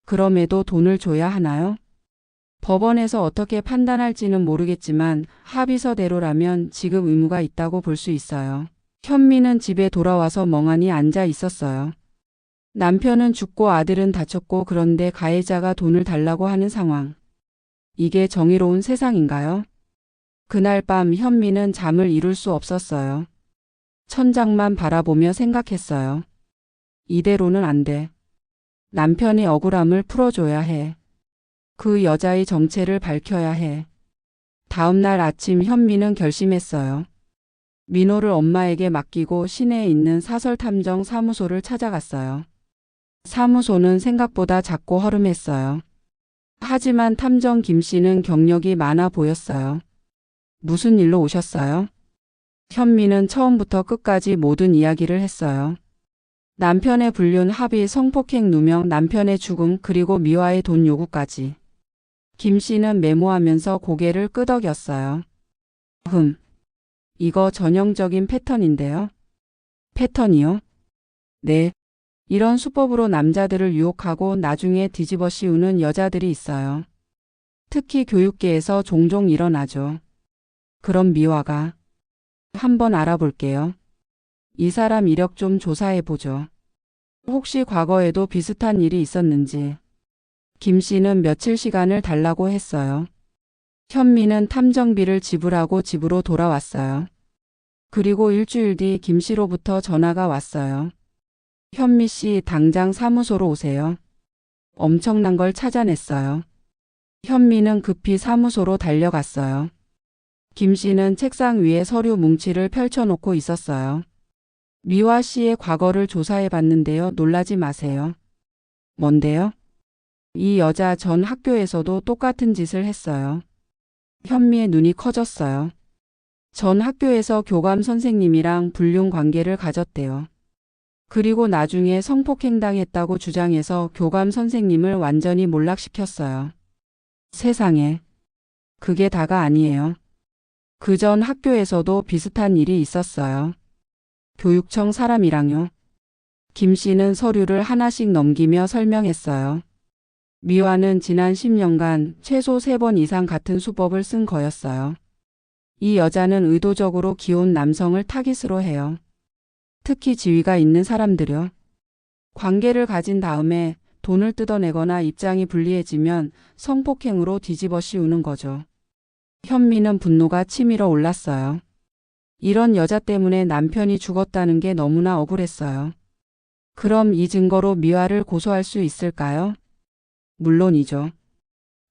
그럼에도 돈을 줘야 하나요? 법원에서 어떻게 판단할지는 모르겠지만 합의서대로라면 지급 의무가 있다고 볼 수 있어요. 현미는 집에 돌아와서 멍하니 앉아 있었어요. 남편은 죽고 아들은 다쳤고 그런데 가해자가 돈을 달라고 하는 상황. 이게 정의로운 세상인가요? 그날 밤 현미는 잠을 이룰 수 없었어요. 천장만 바라보며 생각했어요. 이대로는 안 돼. 남편의 억울함을 풀어줘야 해. 그 여자의 정체를 밝혀야 해. 다음 날 아침 현미는 결심했어요. 민호를 엄마에게 맡기고 시내에 있는 사설탐정 사무소를 찾아갔어요. 사무소는 생각보다 작고 허름했어요. 하지만 탐정 김 씨는 경력이 많아 보였어요. 무슨 일로 오셨어요? 현미는 처음부터 끝까지 모든 이야기를 했어요. 남편의 불륜, 합의, 성폭행, 누명, 남편의 죽음, 그리고 미화의 돈 요구까지. 김 씨는 메모하면서 고개를 끄덕였어요. 이거 전형적인 패턴인데요. 패턴이요? 네. 이런 수법으로 남자들을 유혹하고 나중에 뒤집어 씌우는 여자들이 있어요. 특히 교육계에서 종종 일어나죠. 그럼 미화가 한번 알아볼게요. 이 사람 이력 좀 조사해보죠. 혹시 과거에도 비슷한 일이 있었는지. 김 씨는 며칠 시간을 달라고 했어요. 현미는 탐정비를 지불하고 집으로 돌아왔어요. 그리고 일주일 뒤 김 씨로부터 전화가 왔어요. 현미 씨 당장 사무소로 오세요. 엄청난 걸 찾아냈어요. 현미는 급히 사무소로 달려갔어요. 김 씨는 책상 위에 서류 뭉치를 펼쳐놓고 있었어요. 미화 씨의 과거를 조사해 봤는데요. 놀라지 마세요. 뭔데요? 이 여자 전 학교에서도 똑같은 짓을 했어요. 현미의 눈이 커졌어요. 전 학교에서 교감 선생님이랑 불륜 관계를 가졌대요. 그리고 나중에 성폭행당했다고 주장해서 교감 선생님을 완전히 몰락시켰어요. 세상에. 그게 다가 아니에요. 그 전 학교에서도 비슷한 일이 있었어요. 교육청 사람이랑요. 김 씨는 서류를 하나씩 넘기며 설명했어요. 미화는 지난 10년간 최소 3번 이상 같은 수법을 쓴 거였어요. 이 여자는 의도적으로 귀여운 남성을 타깃으로 해요. 특히 지위가 있는 사람들요. 관계를 가진 다음에 돈을 뜯어내거나 입장이 불리해지면 성폭행으로 뒤집어 씌우는 거죠. 현미는 분노가 치밀어 올랐어요. 이런 여자 때문에 남편이 죽었다는 게 너무나 억울했어요. 그럼 이 증거로 미화를 고소할 수 있을까요? 물론이죠.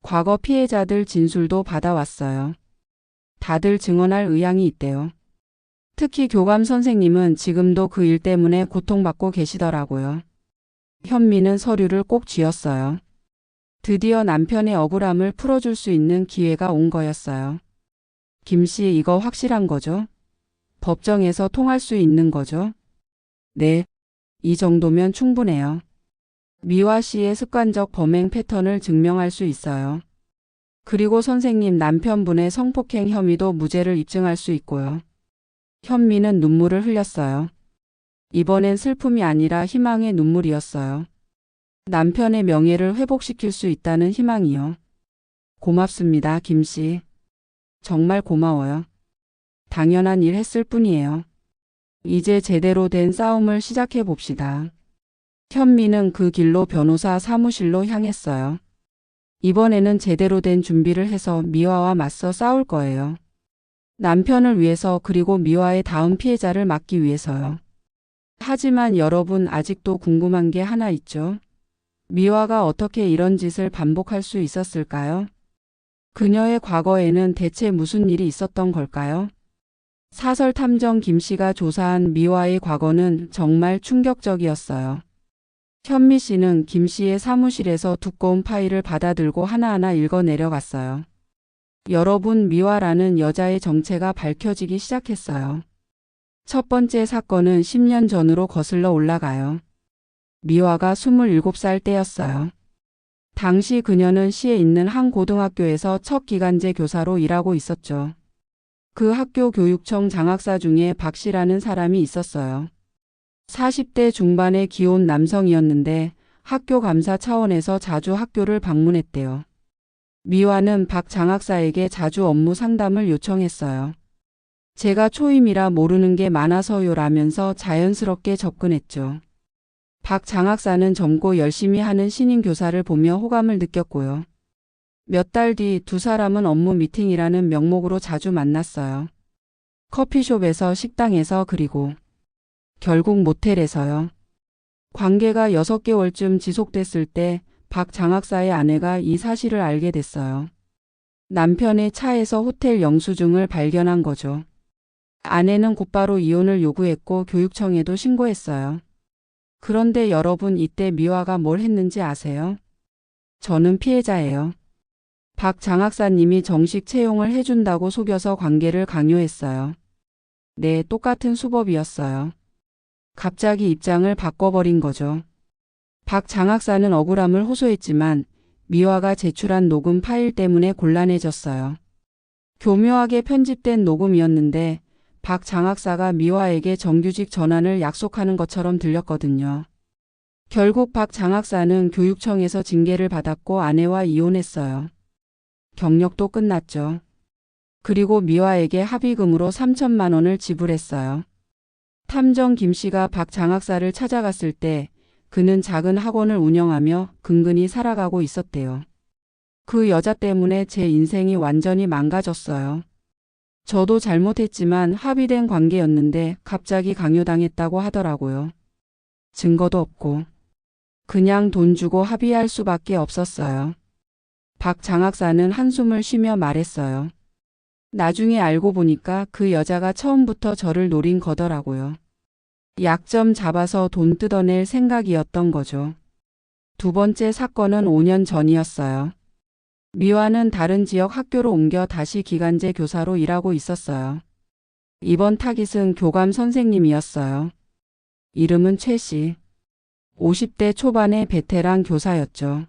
과거 피해자들 진술도 받아왔어요. 다들 증언할 의향이 있대요. 특히 교감 선생님은 지금도 그 일 때문에 고통받고 계시더라고요. 현미는 서류를 꼭 쥐었어요. 드디어 남편의 억울함을 풀어줄 수 있는 기회가 온 거였어요. 김 씨, 이거 확실한 거죠? 법정에서 통할 수 있는 거죠? 네, 이 정도면 충분해요. 미화 씨의 습관적 범행 패턴을 증명할 수 있어요. 그리고 선생님 남편분의 성폭행 혐의도 무죄를 입증할 수 있고요. 현미는 눈물을 흘렸어요. 이번엔 슬픔이 아니라 희망의 눈물이었어요. 남편의 명예를 회복시킬 수 있다는 희망이요. 고맙습니다, 김 씨. 정말 고마워요. 당연한 일 했을 뿐이에요. 이제 제대로 된 싸움을 시작해 봅시다. 현미는 그 길로 변호사 사무실로 향했어요. 이번에는 제대로 된 준비를 해서 미화와 맞서 싸울 거예요. 남편을 위해서, 그리고 미화의 다음 피해자를 막기 위해서요. 하지만 여러분, 아직도 궁금한 게 하나 있죠. 미화가 어떻게 이런 짓을 반복할 수 있었을까요? 그녀의 과거에는 대체 무슨 일이 있었던 걸까요? 사설 탐정 김 씨가 조사한 미화의 과거는 정말 충격적이었어요. 현미 씨는 김 씨의 사무실에서 두꺼운 파일을 받아들고 하나하나 읽어 내려갔어요. 여러분, 미화라는 여자의 정체가 밝혀지기 시작했어요. 첫 번째 사건은 10년 전으로 거슬러 올라가요. 미화가 27살 때였어요. 당시 그녀는 시에 있는 한 고등학교에서 첫 기간제 교사로 일하고 있었죠. 그 학교 교육청 장학사 중에 박 씨라는 사람이 있었어요. 40대 중반의 귀여운 남성이었는데 학교 감사 차원에서 자주 학교를 방문했대요. 미화는 박 장학사에게 자주 업무 상담을 요청했어요. 제가 초임이라 모르는 게 많아서요라면서 자연스럽게 접근했죠. 박 장학사는 젊고 열심히 하는 신임 교사를 보며 호감을 느꼈고요. 몇 달 뒤 두 사람은 업무 미팅이라는 명목으로 자주 만났어요. 커피숍에서, 식당에서, 그리고 결국 모텔에서요. 관계가 6개월쯤 지속됐을 때 박 장학사의 아내가 이 사실을 알게 됐어요. 남편의 차에서 호텔 영수증을 발견한 거죠. 아내는 곧바로 이혼을 요구했고 교육청에도 신고했어요. 그런데 여러분, 이때 미화가 뭘 했는지 아세요? 저는 피해자예요. 박 장학사님이 정식 채용을 해준다고 속여서 관계를 강요했어요. 네, 똑같은 수법이었어요. 갑자기 입장을 바꿔버린 거죠. 박 장학사는 억울함을 호소했지만 미화가 제출한 녹음 파일 때문에 곤란해졌어요. 교묘하게 편집된 녹음이었는데 박 장학사가 미화에게 정규직 전환을 약속하는 것처럼 들렸거든요. 결국 박 장학사는 교육청에서 징계를 받았고 아내와 이혼했어요. 경력도 끝났죠. 그리고 미화에게 합의금으로 3천만 원을 지불했어요. 탐정 김 씨가 박 장학사를 찾아갔을 때 그는 작은 학원을 운영하며 근근히 살아가고 있었대요. 그 여자 때문에 제 인생이 완전히 망가졌어요. 저도 잘못했지만 합의된 관계였는데 갑자기 강요당했다고 하더라고요. 증거도 없고 그냥 돈 주고 합의할 수밖에 없었어요. 박 장학사는 한숨을 쉬며 말했어요. 나중에 알고 보니까 그 여자가 처음부터 저를 노린 거더라고요. 약점 잡아서 돈 뜯어낼 생각이었던 거죠. 두 번째 사건은 5년 전이었어요. 미화는 다른 지역 학교로 옮겨 다시 기간제 교사로 일하고 있었어요. 이번 타깃은 교감 선생님이었어요. 이름은 최 씨. 50대 초반의 베테랑 교사였죠.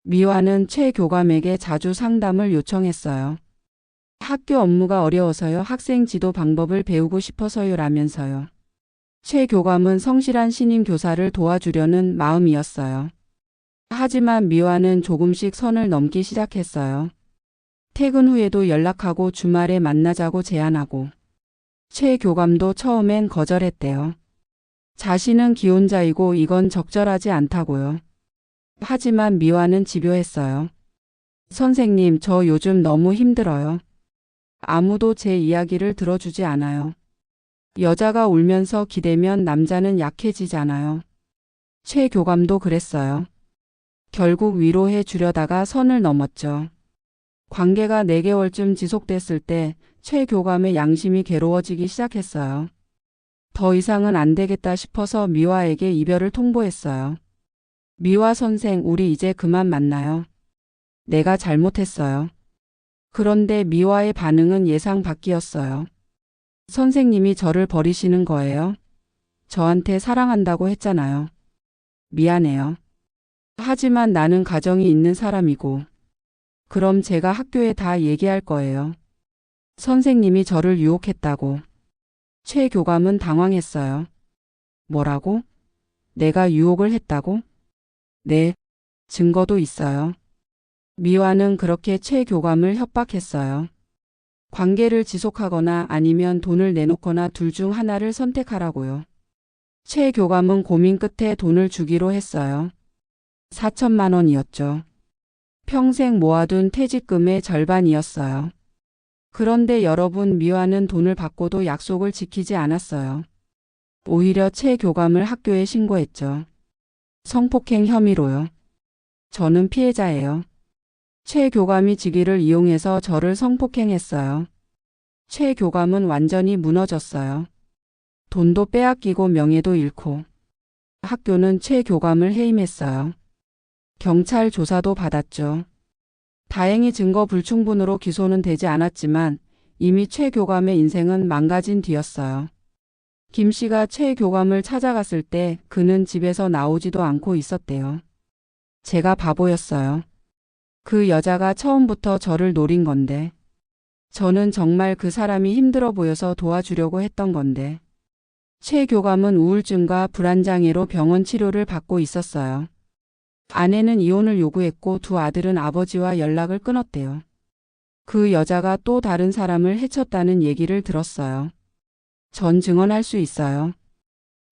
미화는 최 교감에게 자주 상담을 요청했어요. 학교 업무가 어려워서요. 학생 지도 방법을 배우고 싶어서요라면서요. 최 교감은 성실한 신임 교사를 도와주려는 마음이었어요. 하지만 미화는 조금씩 선을 넘기 시작했어요. 퇴근 후에도 연락하고 주말에 만나자고 제안하고 최 교감도 처음엔 거절했대요. 자신은 기혼자이고 이건 적절하지 않다고요. 하지만 미화는 집요했어요. 선생님, 저 요즘 너무 힘들어요. 아무도 제 이야기를 들어주지 않아요. 여자가 울면서 기대면 남자는 약해지잖아요. 최 교감도 그랬어요. 결국 위로해 주려다가 선을 넘었죠. 관계가 4개월쯤 지속됐을 때 최 교감의 양심이 괴로워지기 시작했어요. 더 이상은 안 되겠다 싶어서 미화에게 이별을 통보했어요. 미화 선생, 우리 이제 그만 만나요. 내가 잘못했어요. 그런데 미화의 반응은 예상 밖이었어요. 선생님이 저를 버리시는 거예요? 저한테 사랑한다고 했잖아요. 미안해요. 하지만 나는 가정이 있는 사람이고. 그럼 제가 학교에 다 얘기할 거예요. 선생님이 저를 유혹했다고. 최 교감은 당황했어요. 뭐라고? 내가 유혹을 했다고? 네, 증거도 있어요. 미화는 그렇게 최 교감을 협박했어요. 관계를 지속하거나 아니면 돈을 내놓거나 둘 중 하나를 선택하라고요. 최 교감은 고민 끝에 돈을 주기로 했어요. 4천만 원이었죠. 평생 모아둔 퇴직금의 절반이었어요. 그런데 여러분, 미화는 돈을 받고도 약속을 지키지 않았어요. 오히려 최 교감을 학교에 신고했죠. 성폭행 혐의로요. 저는 피해자예요. 최 교감이 직위를 이용해서 저를 성폭행했어요. 최 교감은 완전히 무너졌어요. 돈도 빼앗기고 명예도 잃고. 학교는 최 교감을 해임했어요. 경찰 조사도 받았죠. 다행히 증거 불충분으로 기소는 되지 않았지만 이미 최 교감의 인생은 망가진 뒤였어요. 김 씨가 최 교감을 찾아갔을 때 그는 집에서 나오지도 않고 있었대요. 제가 바보였어요. 그 여자가 처음부터 저를 노린 건데. 저는 정말 그 사람이 힘들어 보여서 도와주려고 했던 건데. 최 교감은 우울증과 불안장애로 병원 치료를 받고 있었어요. 아내는 이혼을 요구했고 두 아들은 아버지와 연락을 끊었대요. 그 여자가 또 다른 사람을 해쳤다는 얘기를 들었어요. 전 증언할 수 있어요.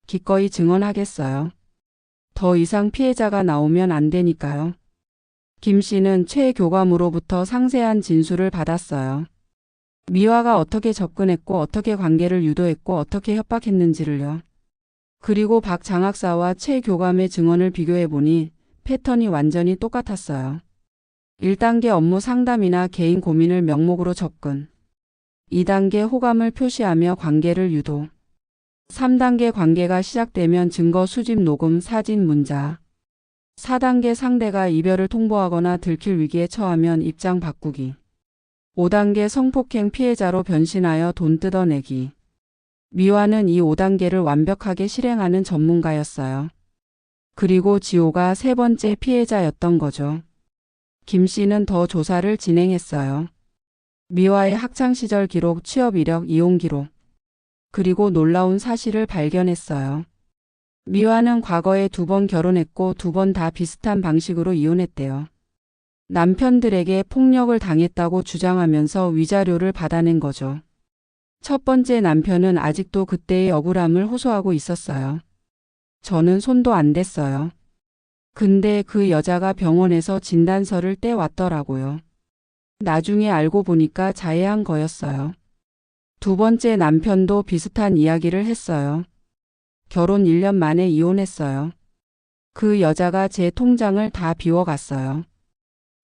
기꺼이 증언하겠어요. 더 이상 피해자가 나오면 안 되니까요. 김 씨는 최 교감으로부터 상세한 진술을 받았어요. 미화가 어떻게 접근했고 어떻게 관계를 유도했고 어떻게 협박했는지를요. 그리고 박 장학사와 최 교감의 증언을 비교해보니 패턴이 완전히 똑같았어요. 1단계 업무 상담이나 개인 고민을 명목으로 접근. 2단계 호감을 표시하며 관계를 유도. 3단계 관계가 시작되면 증거 수집 녹음 사진 문자. 4단계 상대가 이별을 통보하거나 들킬 위기에 처하면 입장 바꾸기. 5단계 성폭행 피해자로 변신하여 돈 뜯어내기. 미화는 이 5단계를 완벽하게 실행하는 전문가였어요. 그리고 지호가 세 번째 피해자였던 거죠. 김 씨는 더 조사를 진행했어요. 미화의 학창시절 기록, 취업 이력, 이혼 기록. 그리고 놀라운 사실을 발견했어요. 미화는 과거에 2번 결혼했고 2번 다 비슷한 방식으로 이혼했대요. 남편들에게 폭력을 당했다고 주장하면서 위자료를 받아낸 거죠. 첫 번째 남편은 아직도 그때의 억울함을 호소하고 있었어요. 저는 손도 안 댔어요. 근데 그 여자가 병원에서 진단서를 떼왔더라고요. 나중에 알고 보니까 자해한 거였어요. 두 번째 남편도 비슷한 이야기를 했어요. 결혼 1년 만에 이혼했어요. 그 여자가 제 통장을 다 비워갔어요.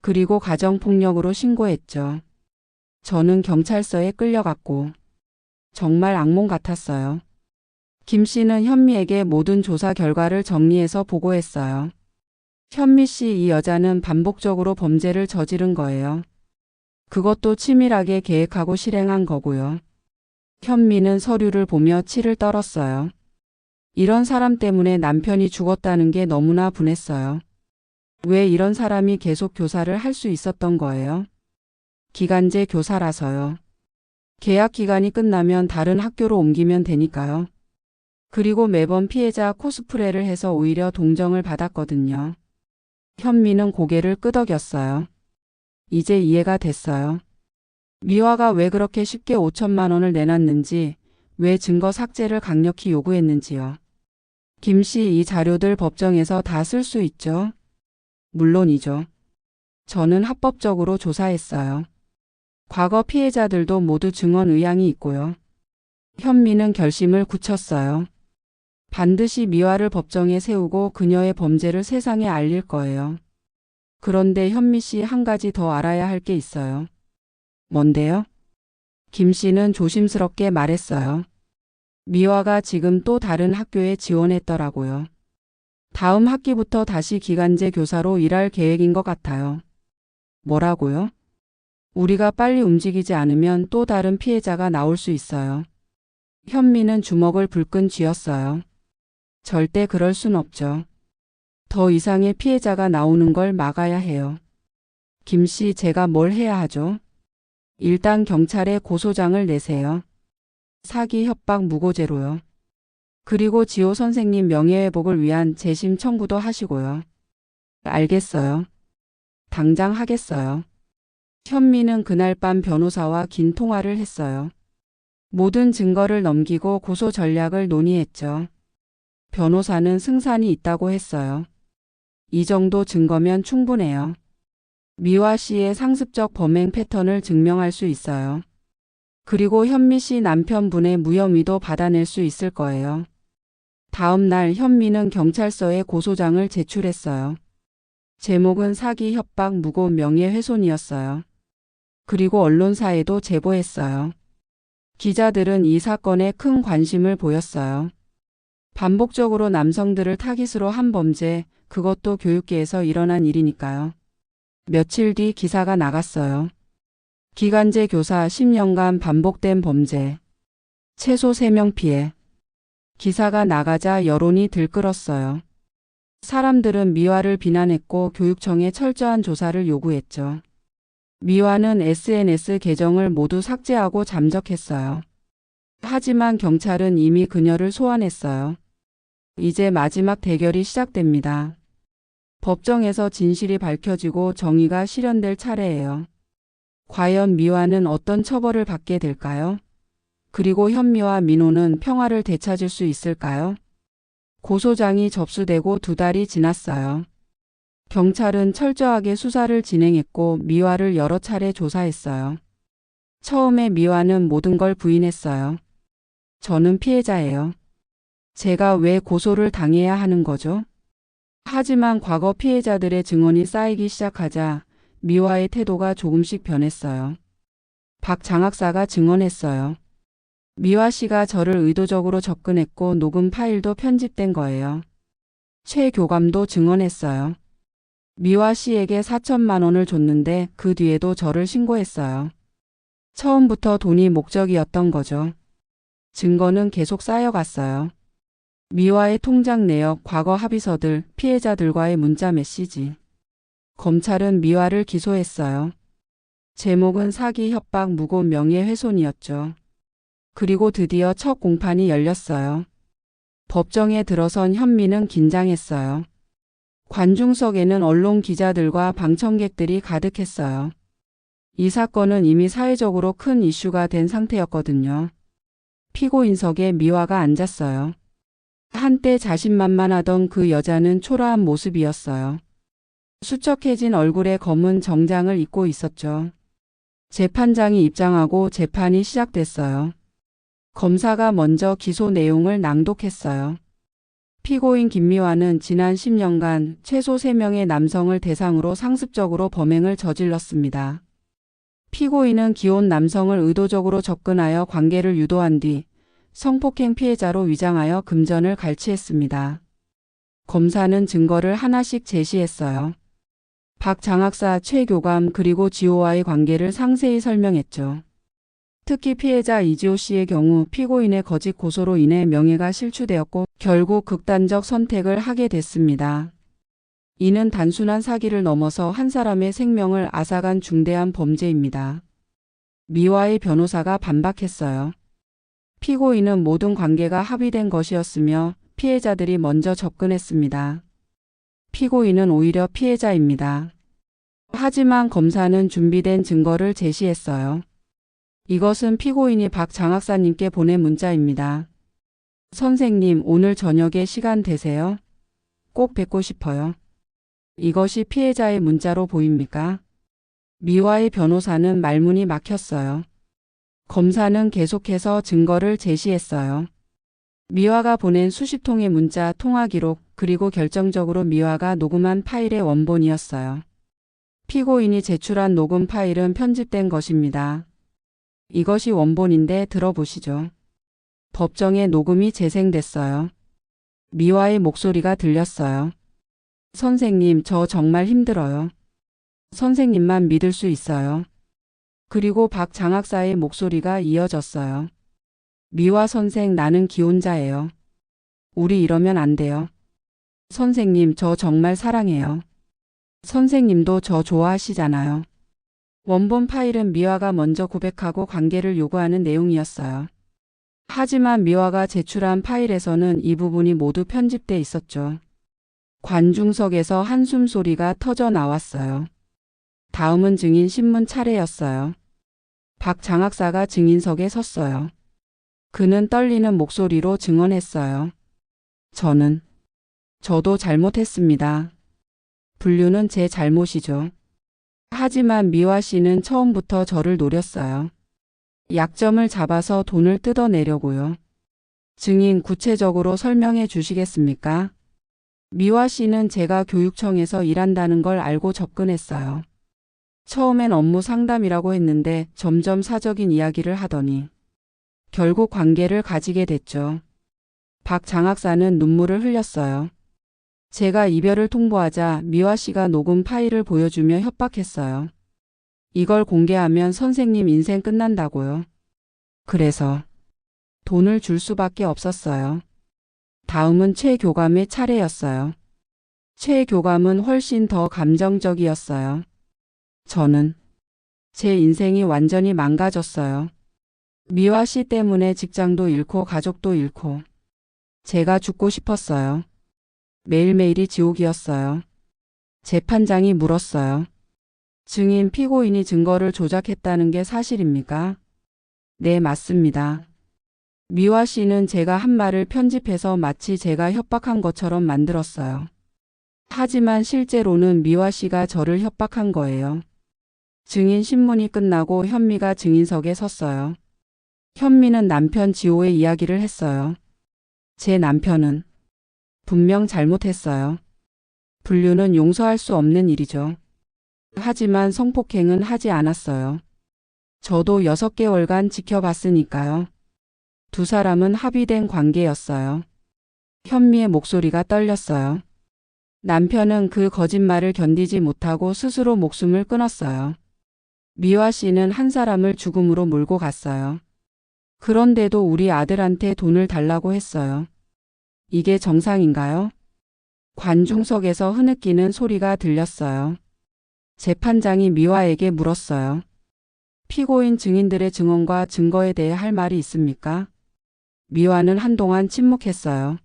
그리고 가정폭력으로 신고했죠. 저는 경찰서에 끌려갔고 정말 악몽 같았어요. 김 씨는 현미에게 모든 조사 결과를 정리해서 보고했어요. 현미 씨, 이 여자는 반복적으로 범죄를 저지른 거예요. 그것도 치밀하게 계획하고 실행한 거고요. 현미는 서류를 보며 치를 떨었어요. 이런 사람 때문에 남편이 죽었다는 게 너무나 분했어요. 왜 이런 사람이 계속 교사를 할 수 있었던 거예요? 기간제 교사라서요. 계약 기간이 끝나면 다른 학교로 옮기면 되니까요. 그리고 매번 피해자 코스프레를 해서 오히려 동정을 받았거든요. 현미는 고개를 끄덕였어요. 이제 이해가 됐어요. 미화가 왜 그렇게 쉽게 5천만 원을 내놨는지, 왜 증거 삭제를 강력히 요구했는지요. 김 씨, 이 자료들 법정에서 다 쓸 수 있죠? 물론이죠. 저는 합법적으로 조사했어요. 과거 피해자들도 모두 증언 의향이 있고요. 현미는 결심을 굳혔어요. 반드시 미화를 법정에 세우고 그녀의 범죄를 세상에 알릴 거예요. 그런데 현미 씨, 한 가지 더 알아야 할 게 있어요. 뭔데요? 김 씨는 조심스럽게 말했어요. 미화가 지금 또 다른 학교에 지원했더라고요. 다음 학기부터 다시 기간제 교사로 일할 계획인 것 같아요. 뭐라고요? 우리가 빨리 움직이지 않으면 또 다른 피해자가 나올 수 있어요. 현미는 주먹을 불끈 쥐었어요. 절대 그럴 순 없죠. 더 이상의 피해자가 나오는 걸 막아야 해요. 김 씨, 제가 뭘 해야 하죠? 일단 경찰에 고소장을 내세요. 사기, 협박, 무고죄로요. 그리고 지호 선생님 명예회복을 위한 재심 청구도 하시고요. 알겠어요. 당장 하겠어요. 현미는 그날 밤 변호사와 긴 통화를 했어요. 모든 증거를 넘기고 고소 전략을 논의했죠. 변호사는 승산이 있다고 했어요. 이 정도 증거면 충분해요. 미화 씨의 상습적 범행 패턴을 증명할 수 있어요. 그리고 현미 씨 남편분의 무혐의도 받아낼 수 있을 거예요. 다음 날 현미는 경찰서에 고소장을 제출했어요. 제목은 사기, 협박, 무고, 명예훼손이었어요. 그리고 언론사에도 제보했어요. 기자들은 이 사건에 큰 관심을 보였어요. 반복적으로 남성들을 타깃으로 한 범죄, 그것도 교육계에서 일어난 일이니까요. 며칠 뒤 기사가 나갔어요. 기간제 교사 10년간 반복된 범죄. 최소 3명 피해. 기사가 나가자 여론이 들끓었어요. 사람들은 미화를 비난했고 교육청에 철저한 조사를 요구했죠. 미화는 SNS 계정을 모두 삭제하고 잠적했어요. 하지만 경찰은 이미 그녀를 소환했어요. 이제 마지막 대결이 시작됩니다. 법정에서 진실이 밝혀지고 정의가 실현될 차례예요. 과연 미화는 어떤 처벌을 받게 될까요? 그리고 현미와 민호는 평화를 되찾을 수 있을까요? 고소장이 접수되고 2달이 지났어요. 경찰은 철저하게 수사를 진행했고 미화를 여러 차례 조사했어요. 처음에 미화는 모든 걸 부인했어요. 저는 피해자예요. 제가 왜 고소를 당해야 하는 거죠? 하지만 과거 피해자들의 증언이 쌓이기 시작하자 미화의 태도가 조금씩 변했어요. 박 장학사가 증언했어요. 미화 씨가 저를 의도적으로 접근했고 녹음 파일도 편집된 거예요. 최 교감도 증언했어요. 미화 씨에게 4천만 원을 줬는데 그 뒤에도 저를 신고했어요. 처음부터 돈이 목적이었던 거죠. 증거는 계속 쌓여갔어요. 미화의 통장 내역, 과거 합의서들, 피해자들과의 문자 메시지. 검찰은 미화를 기소했어요. 제목은 사기, 협박, 무고, 명예훼손이었죠. 그리고 드디어 첫 공판이 열렸어요. 법정에 들어선 현미는 긴장했어요. 관중석에는 언론 기자들과 방청객들이 가득했어요. 이 사건은 이미 사회적으로 큰 이슈가 된 상태였거든요. 피고인석에 미화가 앉았어요. 한때 자신만만하던 그 여자는 초라한 모습이었어요. 수척해진 얼굴에 검은 정장을 입고 있었죠. 재판장이 입장하고 재판이 시작됐어요. 검사가 먼저 기소 내용을 낭독했어요. 피고인 김미화는 지난 10년간 최소 3명의 남성을 대상으로 상습적으로 범행을 저질렀습니다. 피고인은 기혼 남성을 의도적으로 접근하여 관계를 유도한 뒤 성폭행 피해자로 위장하여 금전을 갈취했습니다. 검사는 증거를 하나씩 제시했어요. 박 장학사, 최 교감 그리고 지호와의 관계를 상세히 설명했죠. 특히 피해자 이지호 씨의 경우 피고인의 거짓 고소로 인해 명예가 실추되었고 결국 극단적 선택을 하게 됐습니다. 이는 단순한 사기를 넘어서 한 사람의 생명을 앗아간 중대한 범죄입니다. 미화의 변호사가 반박했어요. 피고인은 모든 관계가 합의된 것이었으며 피해자들이 먼저 접근했습니다. 피고인은 오히려 피해자입니다. 하지만 검사는 준비된 증거를 제시했어요. 이것은 피고인이 박 장학사님께 보낸 문자입니다. 선생님, 오늘 저녁에 시간 되세요? 꼭 뵙고 싶어요. 이것이 피해자의 문자로 보입니까? 미화의 변호사는 말문이 막혔어요. 검사는 계속해서 증거를 제시했어요. 미화가 보낸 수십 통의 문자, 통화 기록, 그리고 결정적으로 미화가 녹음한 파일의 원본이었어요. 피고인이 제출한 녹음 파일은 편집된 것입니다. 이것이 원본인데 들어보시죠. 법정에 녹음이 재생됐어요. 미화의 목소리가 들렸어요. 선생님, 저 정말 힘들어요. 선생님만 믿을 수 있어요. 그리고 박 장학사의 목소리가 이어졌어요. 미화 선생, 나는 기혼자예요. 우리 이러면 안 돼요. 선생님, 저 정말 사랑해요. 선생님도 저 좋아하시잖아요. 원본 파일은 미화가 먼저 고백하고 관계를 요구하는 내용이었어요. 하지만 미화가 제출한 파일에서는 이 부분이 모두 편집돼 있었죠. 관중석에서 한숨 소리가 터져 나왔어요. 다음은 증인 신문 차례였어요. 박 장학사가 증인석에 섰어요. 그는 떨리는 목소리로 증언했어요. 저도 잘못했습니다. 분류는 제 잘못이죠. 하지만 미화 씨는 처음부터 저를 노렸어요. 약점을 잡아서 돈을 뜯어내려고요. 증인, 구체적으로 설명해 주시겠습니까? 미화 씨는 제가 교육청에서 일한다는 걸 알고 접근했어요. 처음엔 업무 상담이라고 했는데 점점 사적인 이야기를 하더니 결국 관계를 가지게 됐죠. 박 장학사는 눈물을 흘렸어요. 제가 이별을 통보하자 미화 씨가 녹음 파일을 보여주며 협박했어요. 이걸 공개하면 선생님 인생 끝난다고요. 그래서 돈을 줄 수밖에 없었어요. 다음은 최 교감의 차례였어요. 최 교감은 훨씬 더 감정적이었어요. 제 인생이 완전히 망가졌어요. 미화 씨 때문에 직장도 잃고 가족도 잃고 제가 죽고 싶었어요. 매일매일이 지옥이었어요. 재판장이 물었어요. 증인 피고인이 증거를 조작했다는 게 사실입니까? 네, 맞습니다. 미화 씨는 제가 한 말을 편집해서 마치 제가 협박한 것처럼 만들었어요. 하지만 실제로는 미화 씨가 저를 협박한 거예요. 증인 신문이 끝나고 현미가 증인석에 섰어요. 현미는 남편 지호의 이야기를 했어요. 제 남편은 분명 잘못했어요. 불륜은 용서할 수 없는 일이죠. 하지만 성폭행은 하지 않았어요. 저도 6개월간 지켜봤으니까요. 두 사람은 합의된 관계였어요. 현미의 목소리가 떨렸어요. 남편은 그 거짓말을 견디지 못하고 스스로 목숨을 끊었어요. 미화 씨는 한 사람을 죽음으로 몰고 갔어요. 그런데도 우리 아들한테 돈을 달라고 했어요. 이게 정상인가요? 관중석에서 흐느끼는 소리가 들렸어요. 재판장이 미화에게 물었어요. 피고인 증인들의 증언과 증거에 대해 할 말이 있습니까? 미화는 한동안 침묵했어요.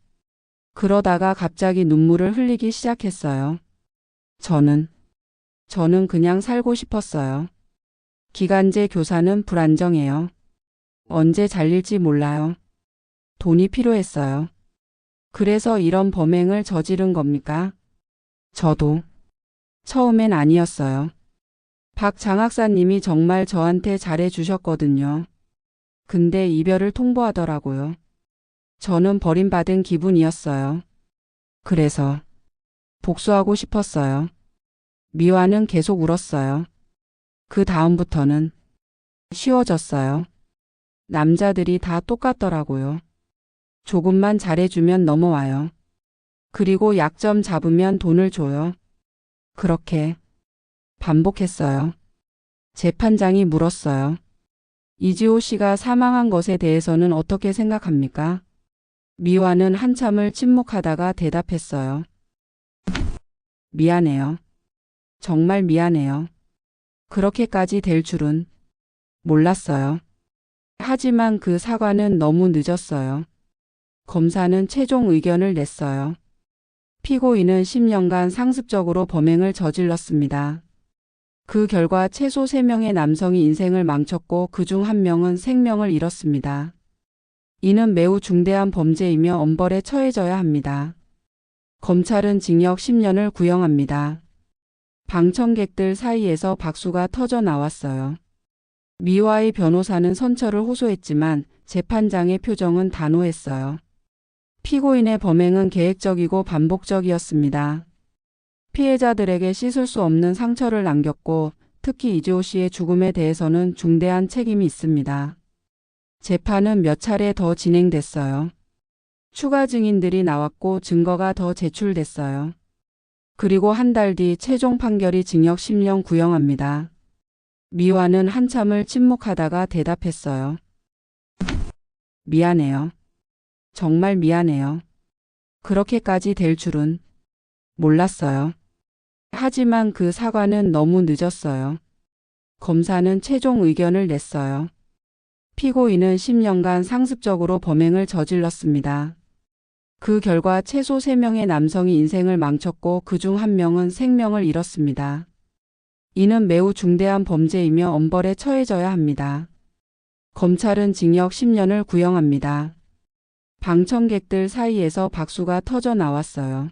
그러다가 갑자기 눈물을 흘리기 시작했어요. 저는 그냥 살고 싶었어요. 기간제 교사는 불안정해요. 언제 잘릴지 몰라요. 돈이 필요했어요. 그래서 이런 범행을 저지른 겁니까? 저도 처음엔 아니었어요. 박 장학사님이 정말 저한테 잘해 주셨거든요. 근데 이별을 통보하더라고요. 저는 버림받은 기분이었어요. 그래서 복수하고 싶었어요. 미화는 계속 울었어요. 그 다음부터는 쉬워졌어요. 남자들이 다 똑같더라고요. 조금만 잘해주면 넘어와요. 그리고 약점 잡으면 돈을 줘요. 그렇게 반복했어요. 재판장이 물었어요. 이지호 씨가 사망한 것에 대해서는 어떻게 생각합니까? 미화는 한참을 침묵하다가 대답했어요. 미안해요. 정말 미안해요. 그렇게까지 될 줄은 몰랐어요. 하지만 그 사과는 너무 늦었어요. 검사는 최종 의견을 냈어요. 피고인은 10년간 상습적으로 범행을 저질렀습니다. 그 결과 최소 3명의 남성이 인생을 망쳤고 그중 1명은 생명을 잃었습니다. 이는 매우 중대한 범죄이며 엄벌에 처해져야 합니다. 검찰은 징역 10년을 구형합니다. 방청객들 사이에서 박수가 터져 나왔어요. 미화의 변호사는 선처를 호소했지만 재판장의 표정은 단호했어요. 피고인의 범행은 계획적이고 반복적이었습니다. 피해자들에게 씻을 수 없는 상처를 남겼고 특히 이지호 씨의 죽음에 대해서는 중대한 책임이 있습니다. 재판은 몇 차례 더 진행됐어요. 추가 증인들이 나왔고 증거가 더 제출됐어요. 그리고 한 달 뒤 최종 판결이 징역 10년 구형합니다. 미화는 한참을 침묵하다가 대답했어요. 미안해요. 정말 미안해요. 그렇게까지 될 줄은 몰랐어요. 하지만 그 사과는 너무 늦었어요. 검사는 최종 의견을 냈어요. 피고인은 10년간 상습적으로 범행을 저질렀습니다. 그 결과 최소 3명의 남성이 인생을 망쳤고 그중 1명은 생명을 잃었습니다. 이는 매우 중대한 범죄이며 엄벌에 처해져야 합니다. 검찰은 징역 10년을 구형합니다. 방청객들 사이에서 박수가 터져 나왔어요.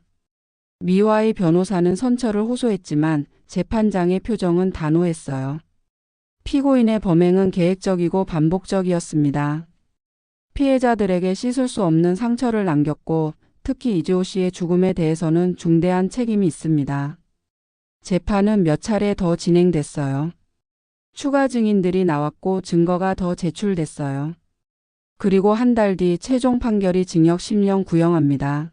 미화의 변호사는 선처를 호소했지만 재판장의 표정은 단호했어요. 피고인의 범행은 계획적이고 반복적이었습니다. 피해자들에게 씻을 수 없는 상처를 남겼고 특히 이지호 씨의 죽음에 대해서는 중대한 책임이 있습니다. 재판은 몇 차례 더 진행됐어요. 추가 증인들이 나왔고 증거가 더 제출됐어요. 그리고 한 달 뒤 최종 판결이 징역 10년 구형합니다.